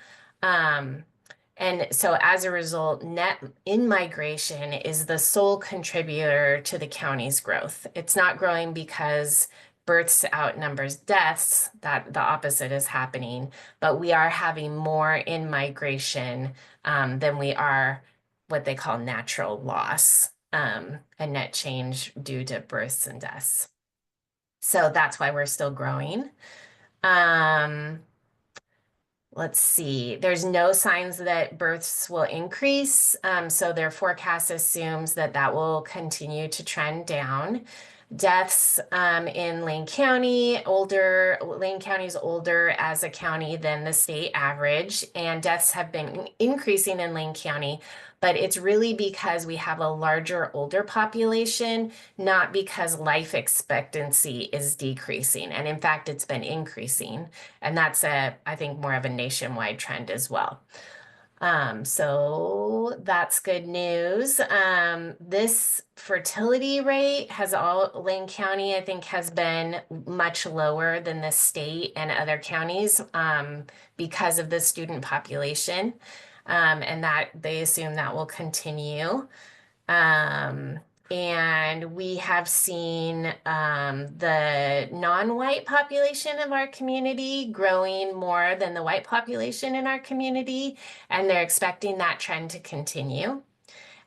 And so as a result, net in-migration is the sole contributor to the county's growth. It's not growing because births outnumbers deaths, that the opposite is happening, but we are having more in-migration than we are what they call natural loss, a net change due to births and deaths. So that's why we're still growing. Let's see, there's no signs that births will increase. So their forecast assumes that that will continue to trend down. Deaths in Lane County, Lane County is older as a county than the state average, and deaths have been increasing in Lane County, but it's really because we have a larger older population, not because life expectancy is decreasing. And in fact, it's been increasing. And that's I think more of a nationwide trend as well. So that's good news. This fertility rate Lane County, I think, has been much lower than the state and other counties because of the student population. And that they assume that will continue. And we have seen the non-white population of our community growing more than the white population in our community, and they're expecting that trend to continue.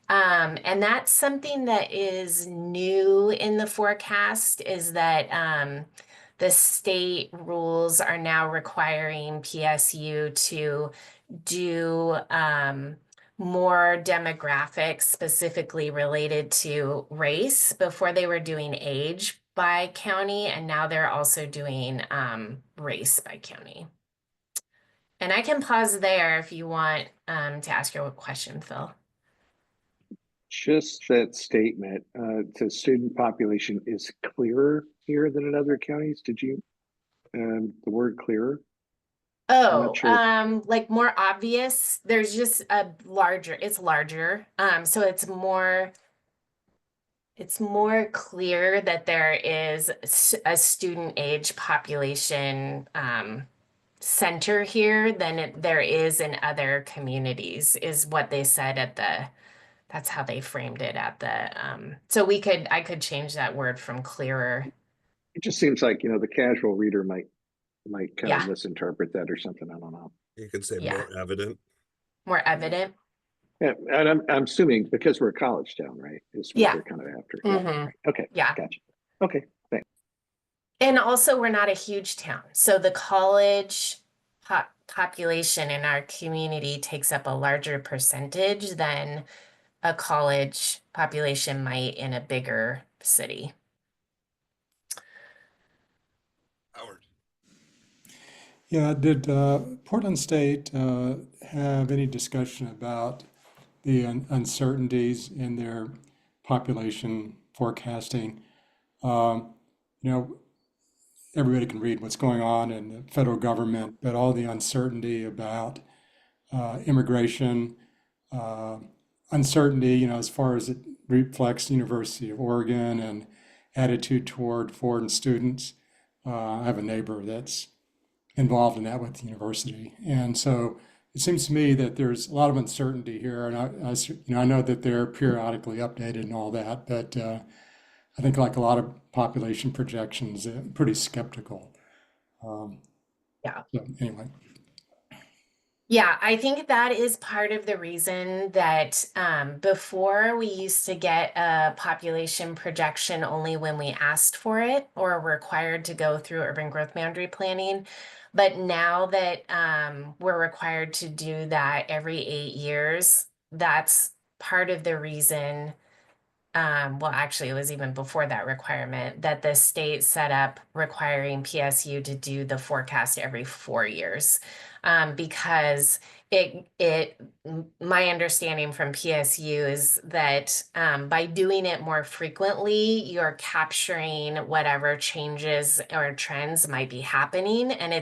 And that's something that is new in the forecast, is that the state rules are now requiring PSU to do more demographics specifically related to race. Before they were doing age by county, and now they're also doing race by county. And I can pause there if you want to ask your question, Phil. Just that statement, the student population is clearer here than in other counties. Did you, the word clearer? Oh, sure. Like more obvious. There's just it's larger. So it's more clear that there is a student age population center here than there is in other communities, is what they said that's how they framed it at the, so I could change that word from clearer. It just seems like, the casual reader might might kind Yeah. of misinterpret that or something. I don't know. You could say Yeah. more evident. More evident. Yeah, and I'm assuming because we're a college town, right? Is what Yeah. they're kind of after. Yeah. Mhm. Right. Okay. Yeah. Gotcha. Okay. Thanks. And also, we're not a huge town. So the college population in our community takes up a larger percentage than a college population might in a bigger city. Howard. Yeah, did Portland State have any discussion about the uncertainties in their population forecasting? You know, everybody can read what's going on in the federal government, but all the uncertainty about immigration, uh, uncertainty, as far as it reflects University of Oregon and attitude toward foreign students. I have a neighbor that's involved in that with the university, and so it seems to me that there's a lot of uncertainty here. And I know that they're periodically updated and all that, but I think like a lot of population projections, pretty skeptical. Yeah. So anyway. Yeah, I think that is part of the reason that before we used to get a population projection only when we asked for it or were required to go through urban growth boundary planning. But now that we're required to do that every 8 years, that's part of the reason. Well, actually, it was even before that requirement that the state set up requiring PSU to do the forecast every 4 years. Because my understanding from PSU is that by doing it more frequently, you're capturing whatever changes or trends might be happening, and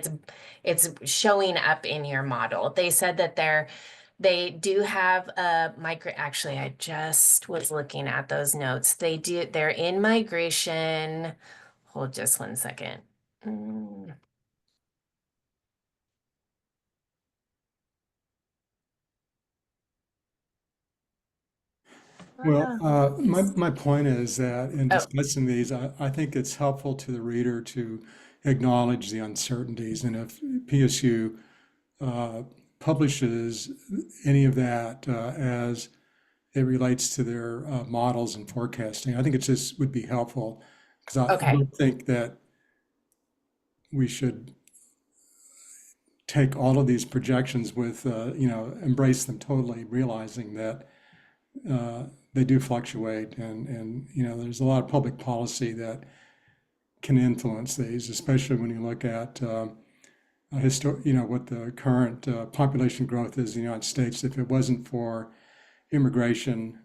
it's showing up in your model. They said that they do have a actually, I just was looking at those notes. They're in migration. Hold just one second. Well, my point is that in Oh. discussing these, I think it's helpful to the reader to acknowledge the uncertainties. And if PSU publishes any of that as it relates to their models and forecasting, I think it just would be helpful because I Okay. don't think that we should take all of these projections with, embrace them totally, realizing that they do fluctuate, and there's a lot of public policy that can influence these, especially when you look at what the current population growth is in the United States. If it wasn't for immigration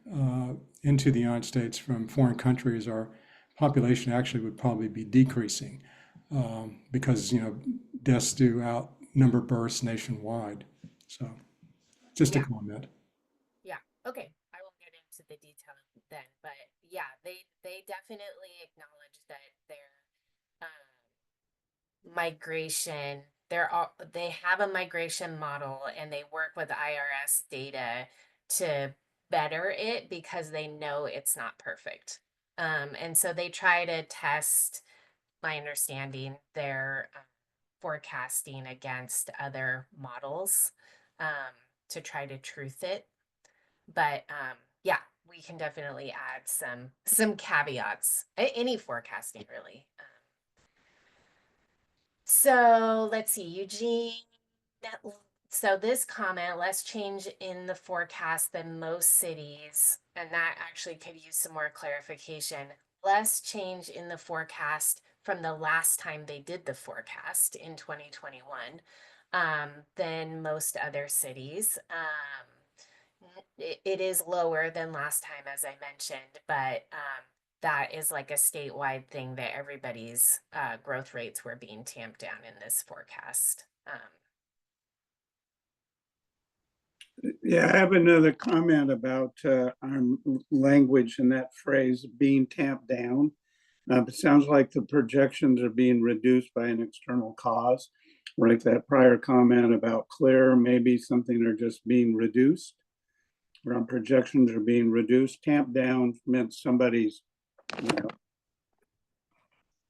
into the United States from foreign countries, our population actually would probably be decreasing because deaths do outnumber births nationwide. So, just a comment. Yeah. Okay. I won't get into the detail then, but yeah, they definitely acknowledge that their migration, they have a migration model and they work with IRS data to better it because they know it's not perfect. And so they try to test, my understanding, their forecasting against other models to try to truth it. But yeah, we can definitely add some caveats. Any forecasting, really. So let's see, Eugene. So this comment, less change in the forecast than most cities, and that actually could use some more clarification. Less change in the forecast from the last time they did the forecast in 2021 than most other cities. It is lower than last time, as I mentioned, but that is like a statewide thing that everybody's growth rates were being tamped down in this forecast. Yeah, I have another comment about our language and that phrase being tamped down. It sounds like the projections are being reduced by an external cause. Like that prior comment about clear, maybe something are just being reduced. Or projections are being reduced. Tamped down meant somebody's,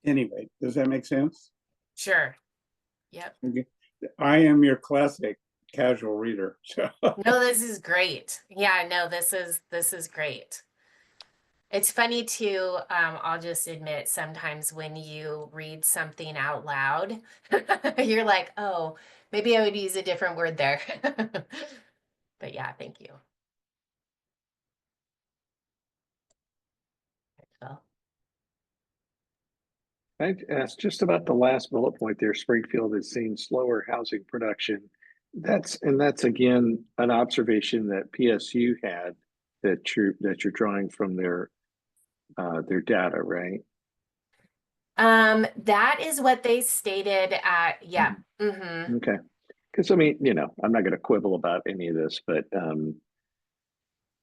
Anyway, does that make sense? Sure. Yep. I am your classic casual reader. So No, this is great. Yeah, no, this is great. It's funny too, I'll just admit sometimes when you read something out loud, you're like, oh, maybe I would use a different word there. But yeah, thank you. Phil. I asked just about the last bullet point there. Springfield is seeing slower housing production. That's again an observation that PSU had that you're drawing from their data, right? That is what they stated at, yeah. Mm-hmm. Okay. Because I mean, I'm not going to quibble about any of this, but I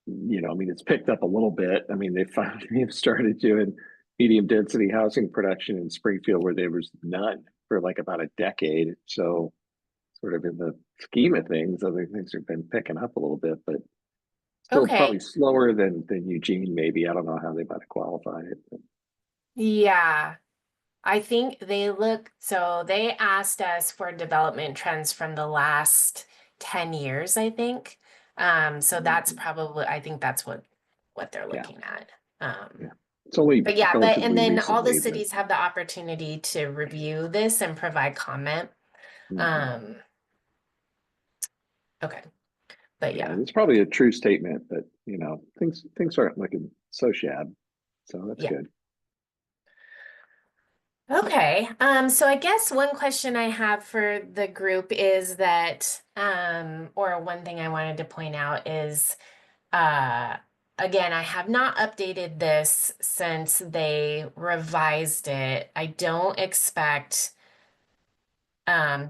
mean, it's picked up a little bit. I mean, they finally have started doing medium density housing production in Springfield where there was none for like about a decade. So, sort of in the scheme of things, other things have been picking up a little bit, but still Okay. probably slower than Eugene. Maybe I don't know how they might qualify it. But. Yeah. I think so they asked us for development trends from the last 10 years, I think. So that's probably, I think that's what they're Yeah. looking at. Yeah. It's only But yeah, and relatively then all the recently cities have the opportunity to review this and provide comment. Mhm. Okay. But Yeah, yeah. it's probably a true statement, but things aren't looking so shabby. So that's Yeah. good. Okay. So I guess one question I have for the group is that, or one thing I wanted to point out is, again, I have not updated this since they revised it. I don't expect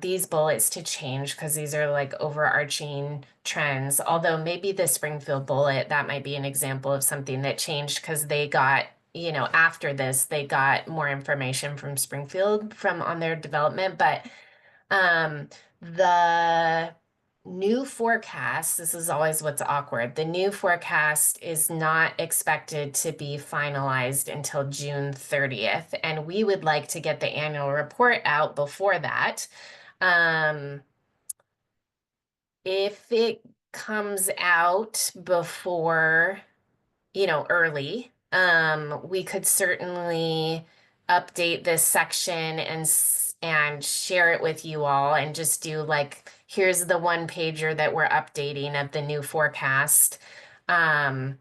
these bullets to change because these are like overarching trends. Although maybe the Springfield bullet, that might be an example of something that changed because they got, after this, they got more information from Springfield on their development. But the new forecast, this is always what's awkward. The new forecast is not expected to be finalized until June 30th, and we would like to get the annual report out before that. If it comes out before, early, we could certainly update this section and share it with you all and just do like, here's the one pager that we're updating of the new forecast. But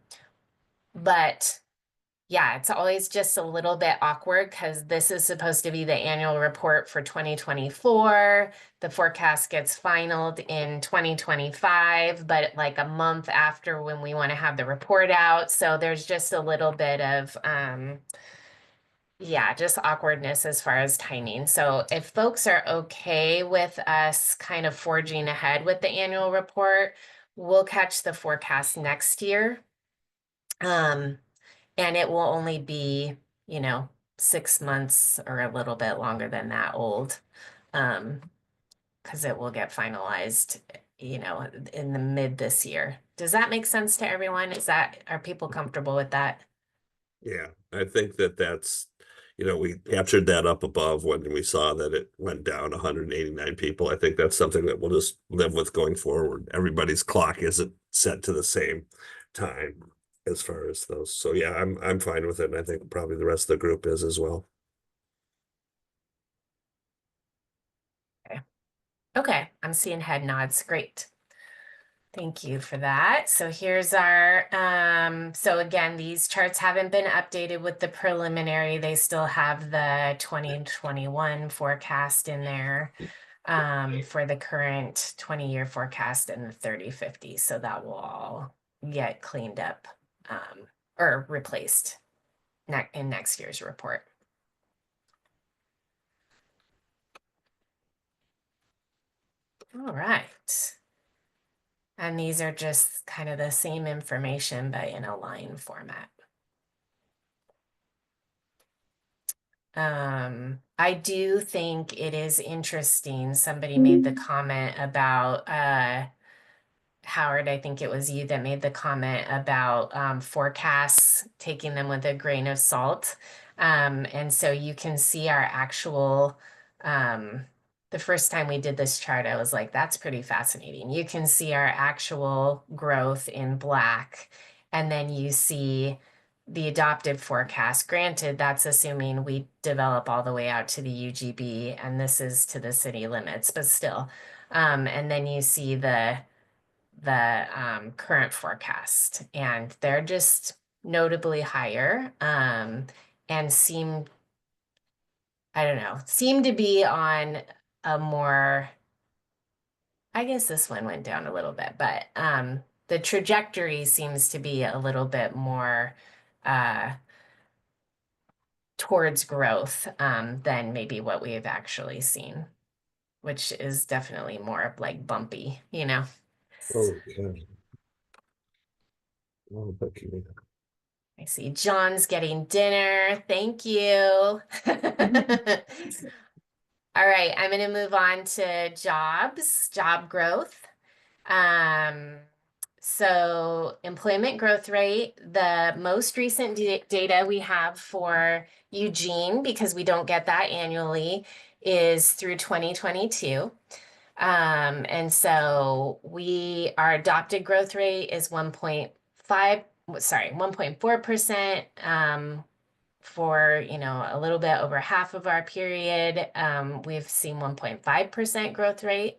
yeah, it's always just a little bit awkward because this is supposed to be the annual report for 2024. The forecast gets finalized in 2025, but like a month after when we want to have the report out. So there's just a little bit of, just awkwardness as far as timing. So if folks are okay with us kind of forging ahead with the annual report, we'll catch the forecast next year. And it will only be, 6 months or a little bit longer than that old. Because it will get finalized, in the mid this year. Does that make sense to everyone? Are people comfortable with that? Yeah, I think that's, we captured that up above when we saw that it went down 189 people. I think that's something that we'll just live with going forward. Everybody's clock isn't set to the same time as far as those. So yeah, I'm fine with it. And I think probably the rest of the group is as well. Okay, I'm seeing head nods. Great. Thank you for that. So here's our, so again, these charts haven't been updated with the preliminary. They still have the 2021 forecast in there for the current 20-year forecast and the 30/50. So that will all get cleaned up or replaced in next year's report. All right. And these are just kind of the same information, but in a line format. I do think it is interesting. Somebody made the comment about, Howard, I think it was you that made the comment about forecasts, taking them with a grain of salt. And so you can see our actual the first time we did this chart, I was like, that's pretty fascinating. You can see our actual growth in black, and then you see the adopted forecast. Granted, that's assuming we develop all the way out to the UGB, and this is to the city limits, but still. And then you see the current forecast, and they're just notably higher, and seem, I don't know, seem to be on a more, I guess this one went down a little bit, but the trajectory seems to be a little bit more towards growth than maybe what we have actually seen, which is definitely more like bumpy, you know? Okay. Oh, thank you. I see John's getting dinner. Thank you. All right, I'm going to move on to job growth. So employment growth rate, the most recent data we have for Eugene, because we don't get that annually, is through 2022. And so our adopted growth rate is 1.4%. For, a little bit over half of our period, we've seen 1.5% growth rate.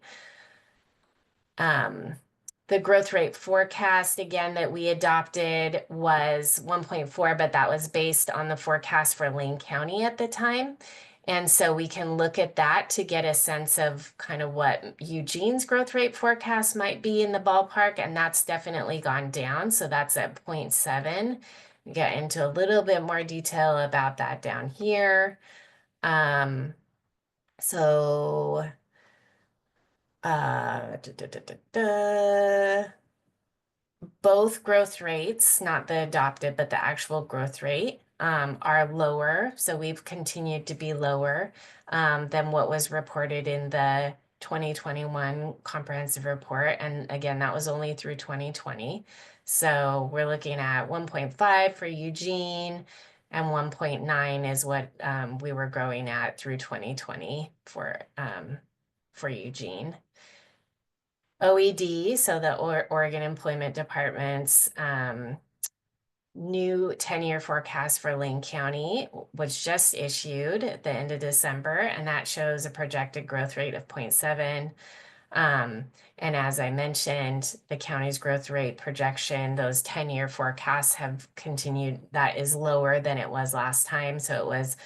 The growth rate forecast, again, that we adopted was 1.4, but that was based on the forecast for Lane County at the time. And so we can look at that to get a sense of kind of what Eugene's growth rate forecast might be in the ballpark, and that's definitely gone down. So that's at 0.7. We get into a little bit more detail about that down here. So both growth rates, not the adopted, but the actual growth rate, are lower. So we've continued to be lower than what was reported in the 2021 comprehensive report. And again, that was only through 2020. So we're looking at 1.5 for Eugene, and 1.9 is what we were growing at through 2020 for Eugene. OED, so the Oregon Employment Department's new 10-year forecast for Lane County was just issued at the end of December, and that shows a projected growth rate of 0.7. And as I mentioned, the county's growth rate projection, those 10-year forecasts have continued. That is lower than it was last time. So it was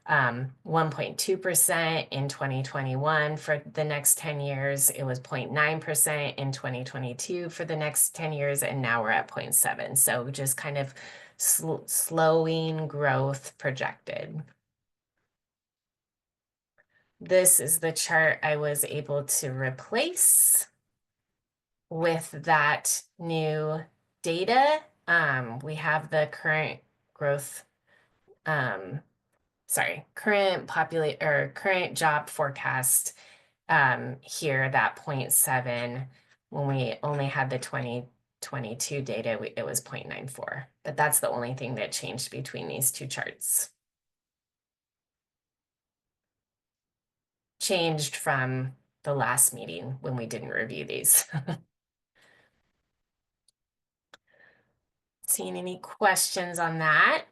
1.2% in 2021 for the next 10 years. It was 0.9% in 2022 for the next 10 years, and now we're at 0.7. So just kind of slowing growth projected. This is the chart I was able to replace with that new data. We have the current growth, current job forecast here, that 0.7. When we only had the 2022 data, it was 0.94, but that's the only thing that changed between these two charts. Changed from the last meeting when we didn't review these. Seeing any questions on that?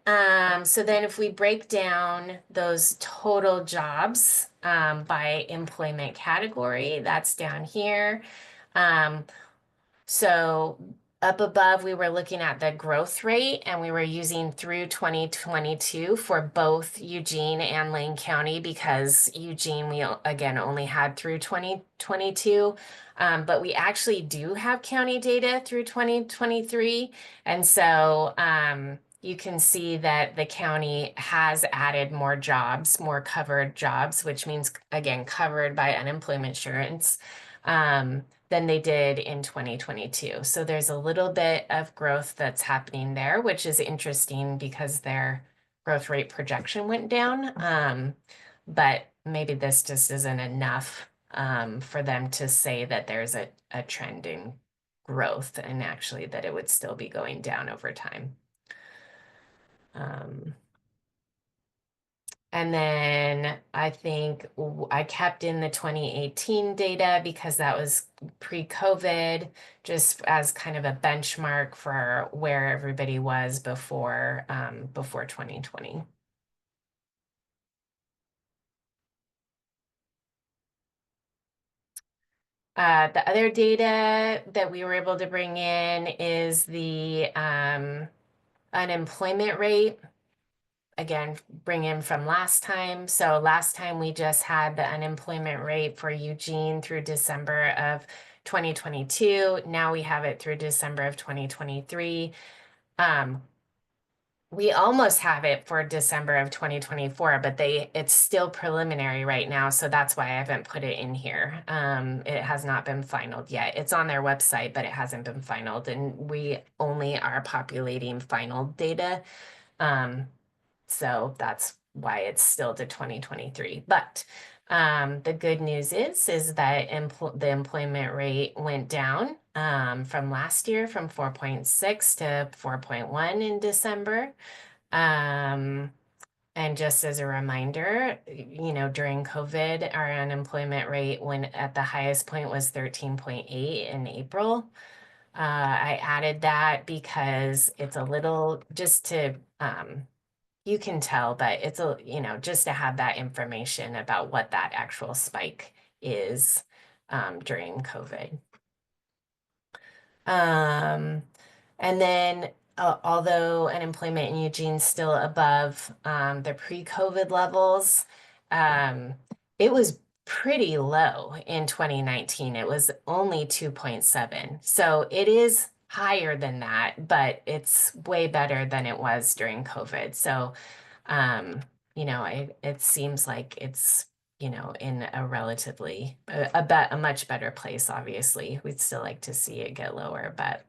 So then if we break down those total jobs by employment category, that's down here. So up above, we were looking at the growth rate, and we were using through 2022 for both Eugene and Lane County, because Eugene, we again only had through 2022. But we actually do have county data through 2023. And so you can see that the county has added more jobs, more covered jobs, which means, again, covered by unemployment insurance, than they did in 2022. So there's a little bit of growth that's happening there, which is interesting because their growth rate projection went down. But maybe this just isn't enough for them to say that there's a trend in growth, and actually that it would still be going down over time. And then I think I kept in the 2018 data because that was pre-COVID, just as kind of a benchmark for where everybody was before 2020. The other data that we were able to bring in is the unemployment rate. Again, bring in from last time. So last time we just had the unemployment rate for Eugene through December of 2022. Now we have it through December of 2023. We almost have it for December of 2024, but it's still preliminary right now. So that's why I haven't put it in here. It has not been finalized yet. It's on their website, but it hasn't been finalized. And we only are populating final data. So that's why it's still to 2023. But the good news is that the employment rate went down from last year from 4.6 to 4.1 in December. And just as a reminder, during COVID, our unemployment rate when at the highest point was 13.8 in April. I added that because it's a little just to you can tell, but it's just to have that information about what that actual spike is during COVID. And then although unemployment in Eugene is still above the pre-COVID levels, it was pretty low in 2019. It was only 2.7. So it is higher than that, but it's way better than it was during COVID. So, it seems like it's, in a relatively, a much better place, obviously. We'd still like to see it get lower, but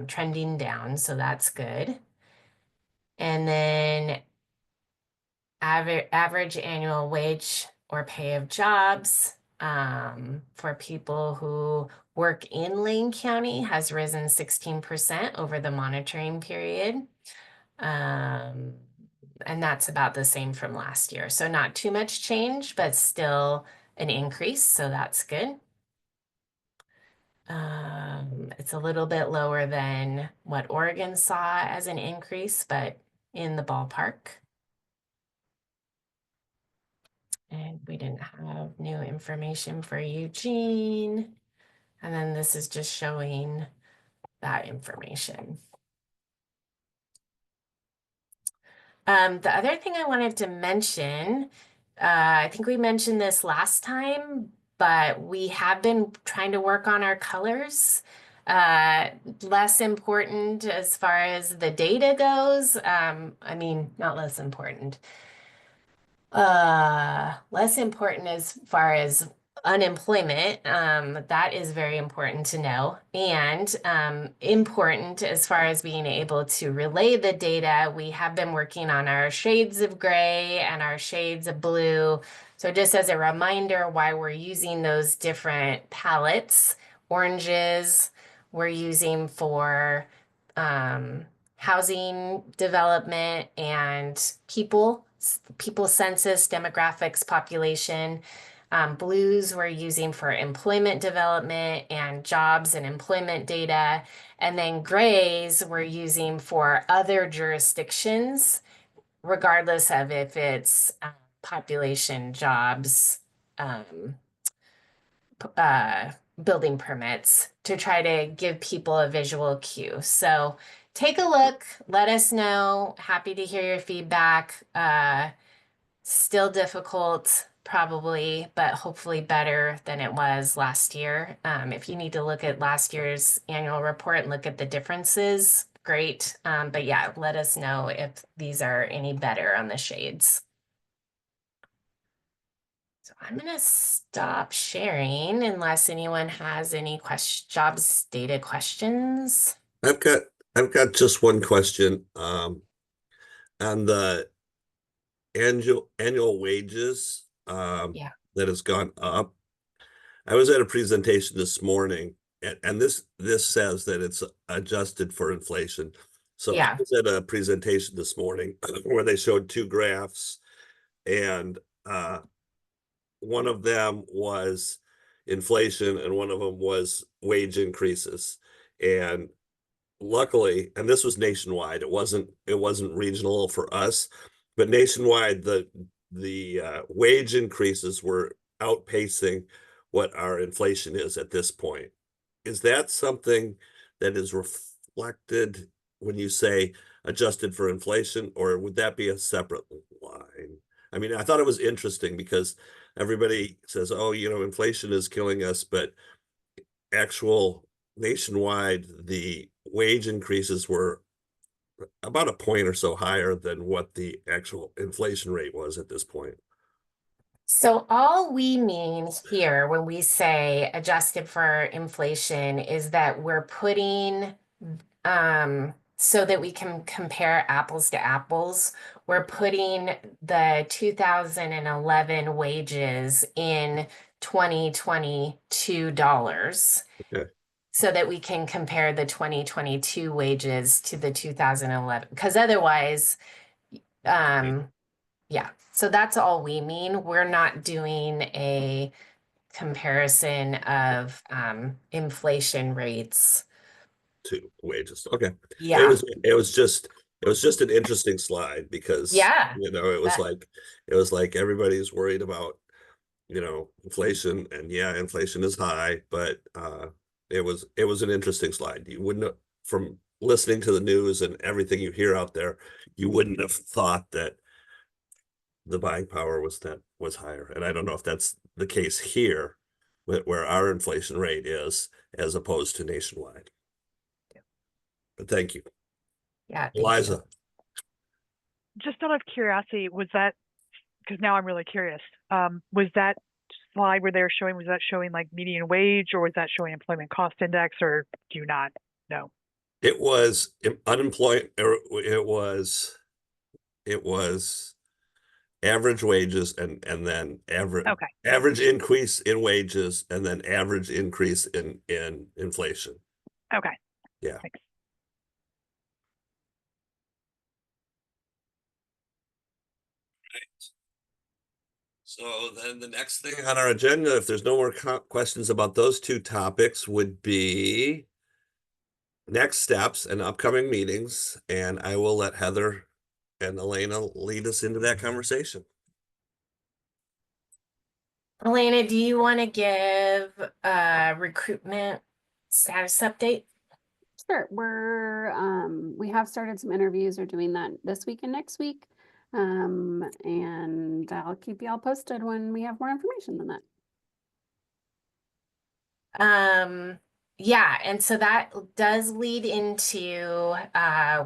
trending down, so that's good. And then average annual wage or pay of jobs for people who work in Lane County has risen 16% over the monitoring period. And that's about the same from last year. So not too much change, but still an increase. So that's good. It's a little bit lower than what Oregon saw as an increase, but in the ballpark. And we didn't have new information for Eugene. And then this is just showing that information. The other thing I wanted to mention, I think we mentioned this last time, but we have been trying to work on our colors. Less important as far as the data goes. I mean, not less important. Less important as far as unemployment. That is very important to know, and important as far as being able to relay the data. We have been working on our shades of gray and our shades of blue. So just as a reminder why we're using those different palettes, oranges we're using for housing development and people census, demographics, population. Blues we're using for employment development and jobs and employment data. And then grays we're using for other jurisdictions, regardless of if it's population, jobs, building permits, to try to give people a visual cue. So take a look, let us know. Happy to hear your feedback. Still difficult, probably, but hopefully better than it was last year. If you need to look at last year's annual report and look at the differences, great. But yeah, let us know if these are any better on the shades. So I'm gonna stop sharing unless anyone has any jobs data questions. I've got just one question on the annual wages Yeah. that has gone up. I was at a presentation this morning, and this says that it's adjusted for inflation. So I Yeah. was at a presentation this morning where they showed two graphs and one of them was inflation and one of them was wage increases. And luckily, and this was nationwide, it wasn't regional for us, but nationwide, the wage increases were outpacing what our inflation is at this point. Is that something that is reflected when you say adjusted for inflation, or would that be a separate line? I mean, I thought it was interesting because everybody says, oh, inflation is killing us, but actual nationwide, the wage increases were about a point or so higher than what the actual inflation rate was at this point. So all we mean here when we say adjusted for inflation is that we're putting, so that we can compare apples to apples, we're putting the 2011 wages in 2022 dollars. Okay. So that we can compare the 2022 wages to the 2011, because otherwise, yeah, so that's all we mean. We're not doing a comparison of inflation rates. To wages. Okay. It Yeah, was just an interesting slide because yeah, it was like everybody's worried about inflation, and yeah, inflation is high, but it was an interesting slide. You wouldn't have, from listening to the news and everything you hear out there, you wouldn't have thought that the buying power was higher. And I don't know if that's the case here, where our inflation rate is as opposed to nationwide. But thank you. yeah, thank you. Eliza. Just out of curiosity, was that, because now I'm really curious, was that slide where they were showing, was that showing like median wage, or was that showing employment cost index, or do you not know? It was unemployment, or it was average wages, and then Okay. average increase in wages, and then average increase in inflation. Okay. Yeah. Thanks. So then the next thing on our agenda, if there's no more questions about those two topics, would be next steps and upcoming meetings. And I will let Heather and Elena lead us into that conversation. Elena, do you want to give a recruitment status update? Sure, we have started some interviews. We're doing that this week and next week. And I'll keep you all posted when we have more information than that. Yeah, and so that does lead into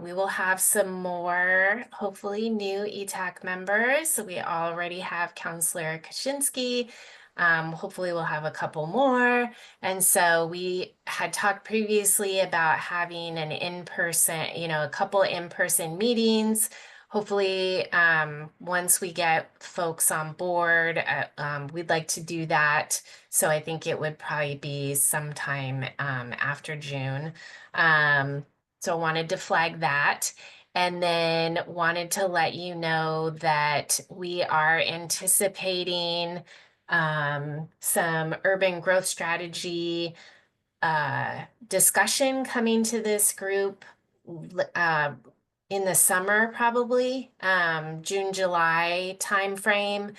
we will have some more, hopefully, new ETAC members. So we already have Counselor Kaczynski. Hopefully we'll have a couple more. And so we had talked previously about having an in-person, a couple in-person meetings. Hopefully, once we get folks on board, we'd like to do that. So I think it would probably be sometime after June. So I wanted to flag that. And then wanted to let you know that we are anticipating some urban growth strategy discussion coming to this group in the summer, probably June, July timeframe.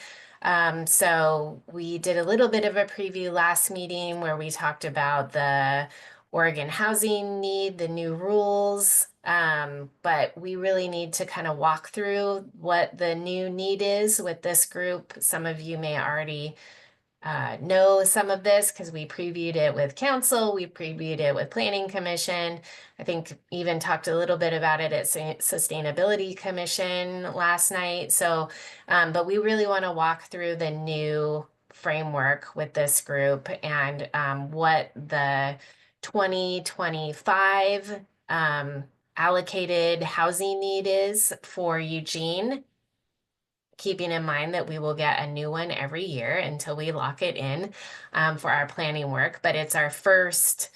So we did a little bit of a preview last meeting where we talked about the Oregon housing need, the new rules, but we really need to kind of walk through what the new need is with this group. Some of you may already know some of this because we previewed it with council, we previewed it with planning commission. I think even talked a little bit about it at Sustainability Commission last night. So, but we really want to walk through the new framework with this group and what the 2025 allocated housing need is for Eugene, keeping in mind that we will get a new one every year until we lock it in for our planning work. But it's our first,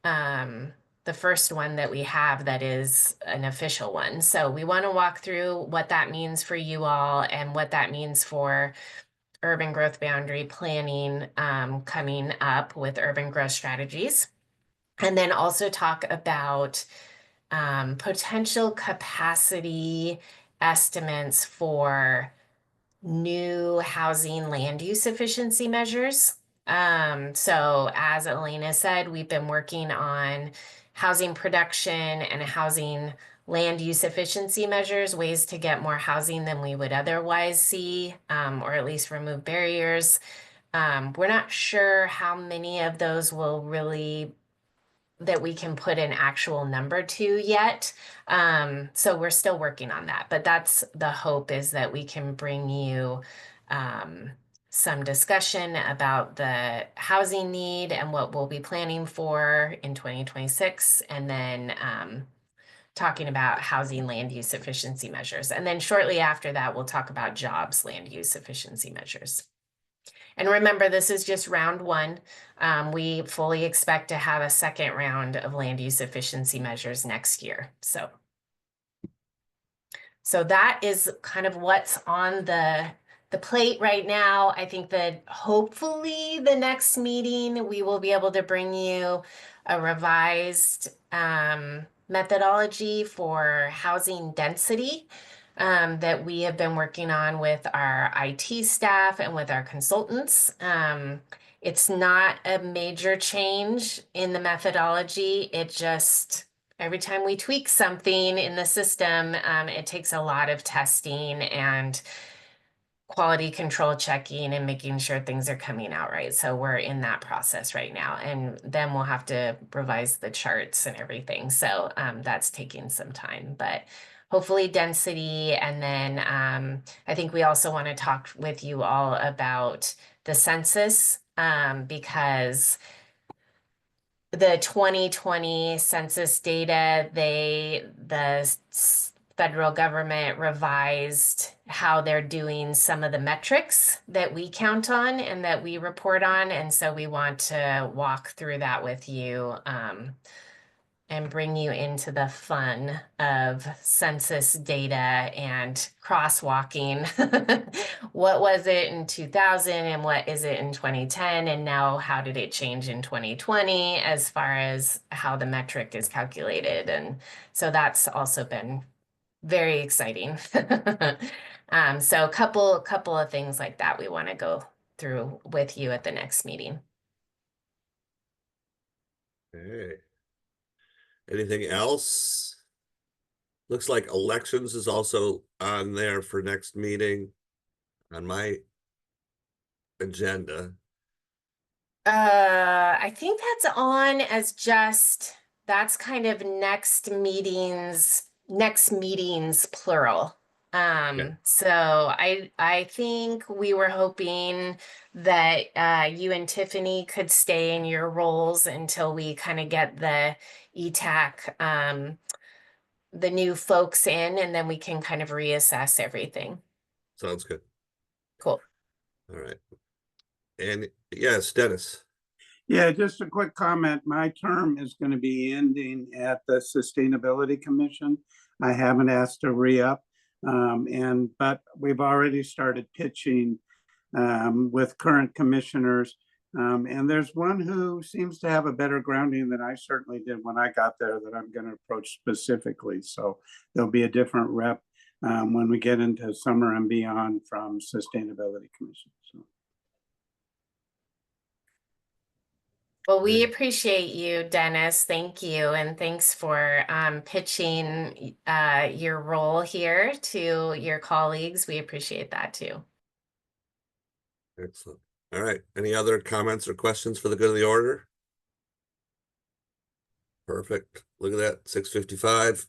the the first one that we have that is an official one. So we want to walk through what that means for you all and what that means for urban growth boundary planning coming up with urban growth strategies. And then also talk about potential capacity estimates for new housing land use efficiency measures. So as Elena said, we've been working on housing production and housing land use efficiency measures, ways to get more housing than we would otherwise see, or at least remove barriers. We're not sure how many of those will really that we can put an actual number to yet. So we're still working on that, but that's the hope, is that we can bring you some discussion about the housing need and what we'll be planning for in 2026, and then talking about housing land use efficiency measures. And then shortly after that, we'll talk about jobs land use efficiency measures. And remember, this is just round one. We fully expect to have a second round of land use efficiency measures next year. So that is kind of what's on the plate right now. I think that hopefully the next meeting, we will be able to bring you a revised methodology for housing density that we have been working on with our IT staff and with our consultants. It's not a major change in the methodology. It just, every time we tweak something in the system, it takes a lot of testing and quality control checking and making sure things are coming out right. So we're in that process right now, and then we'll have to revise the charts and everything. So that's taking some time, but hopefully density. And then I think we also want to talk with you all about the census, because the 2020 census data, the federal government revised how they're doing some of the metrics that we count on and that we report on. And so we want to walk through that with you and bring you into the fun of census data and crosswalking. What was it in 2000 and what is it in 2010? And now how did it change in 2020 as far as how the metric is calculated? And so that's also been very exciting. So a couple of things like that we want to go through with you at the next meeting. Okay. Anything else? Looks like elections is also on there for next meeting on my agenda. I think that's on as just, that's kind of next meetings plural. Okay. So I think we were hoping that you and Tiffany could stay in your roles until we kind of get the EETAC the new folks in, and then we can kind of reassess everything. Sounds good. Cool. All right. And yes, Dennis. Yeah, just a quick comment. My term is going to be ending at the Sustainability Commission. I haven't asked to re-up, but we've already started pitching with current commissioners. And there's one who seems to have a better grounding than I certainly did when I got there that I'm going to approach specifically. So there'll be a different rep when we get into summer and beyond from Sustainability Commission. So. Well, we appreciate you, Dennis. Thank you. And thanks for pitching your role here to your colleagues. We appreciate that too. Excellent. All right. Any other comments or questions for the good of the order? Perfect. Look at that, 6:55.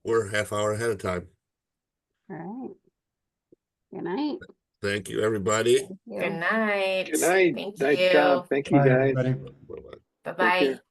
We're half hour ahead of time. All right. Good night. Thank you, everybody. Thank you. Good night. Good night. Thank Nice you. job. Thank you, Bye, guys. everybody. Bye-bye. Bye-bye. care.